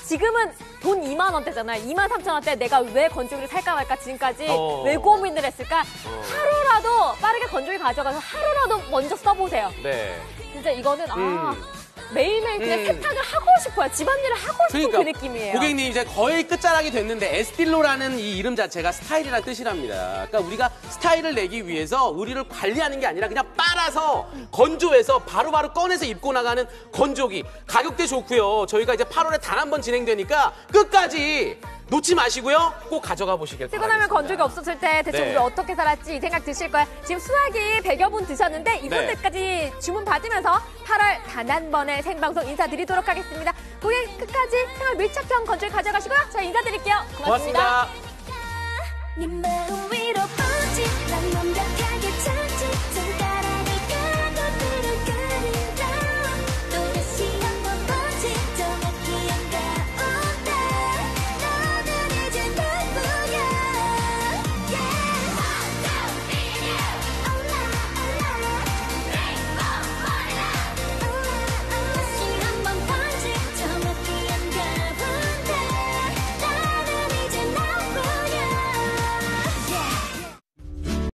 지금은 돈 2만 원대잖아요. 2만 3천 원대 내가 왜 건조기를 살까 말까 지금까지 왜 고민을 했을까? 하루라도 빠르게 건조기 가져가서 하루라도 먼저 써보세요. 네. 진짜 이거는 매일매일 그냥 세탁을 하고 싶어요. 집안일을 하고 싶은 그 느낌이에요. 고객님 이제 거의 끝자락이 됐는데 에스틸로라는 이 이름 자체가 스타일이라는 뜻이랍니다. 그러니까 우리가 스타일을 내기 위해서 의류를 관리하는 게 아니라 그냥 빨아서 건조해서 바로바로 꺼내서 입고 나가는 건조기. 가격대 좋고요. 저희가 이제 8월에 단 한 번 진행되니까 끝까지 놓지 마시고요. 꼭 가져가 보시길 바랍니다. 피곤하면 건조기 없었을 때 대체 네. 우리 어떻게 살았지 이 생각 드실 거예요. 지금 수화기 100여 분 드셨는데 이분들까지 주문 받으면서 8월 단 한 번의 생방송 인사드리도록 하겠습니다. 고객 끝까지 생활 밀착형 건조기 가져가시고요. 저희 인사드릴게요. 고맙습니다. 고맙습니다. 네 마음 위로 뻗지 난 완벽하게 잘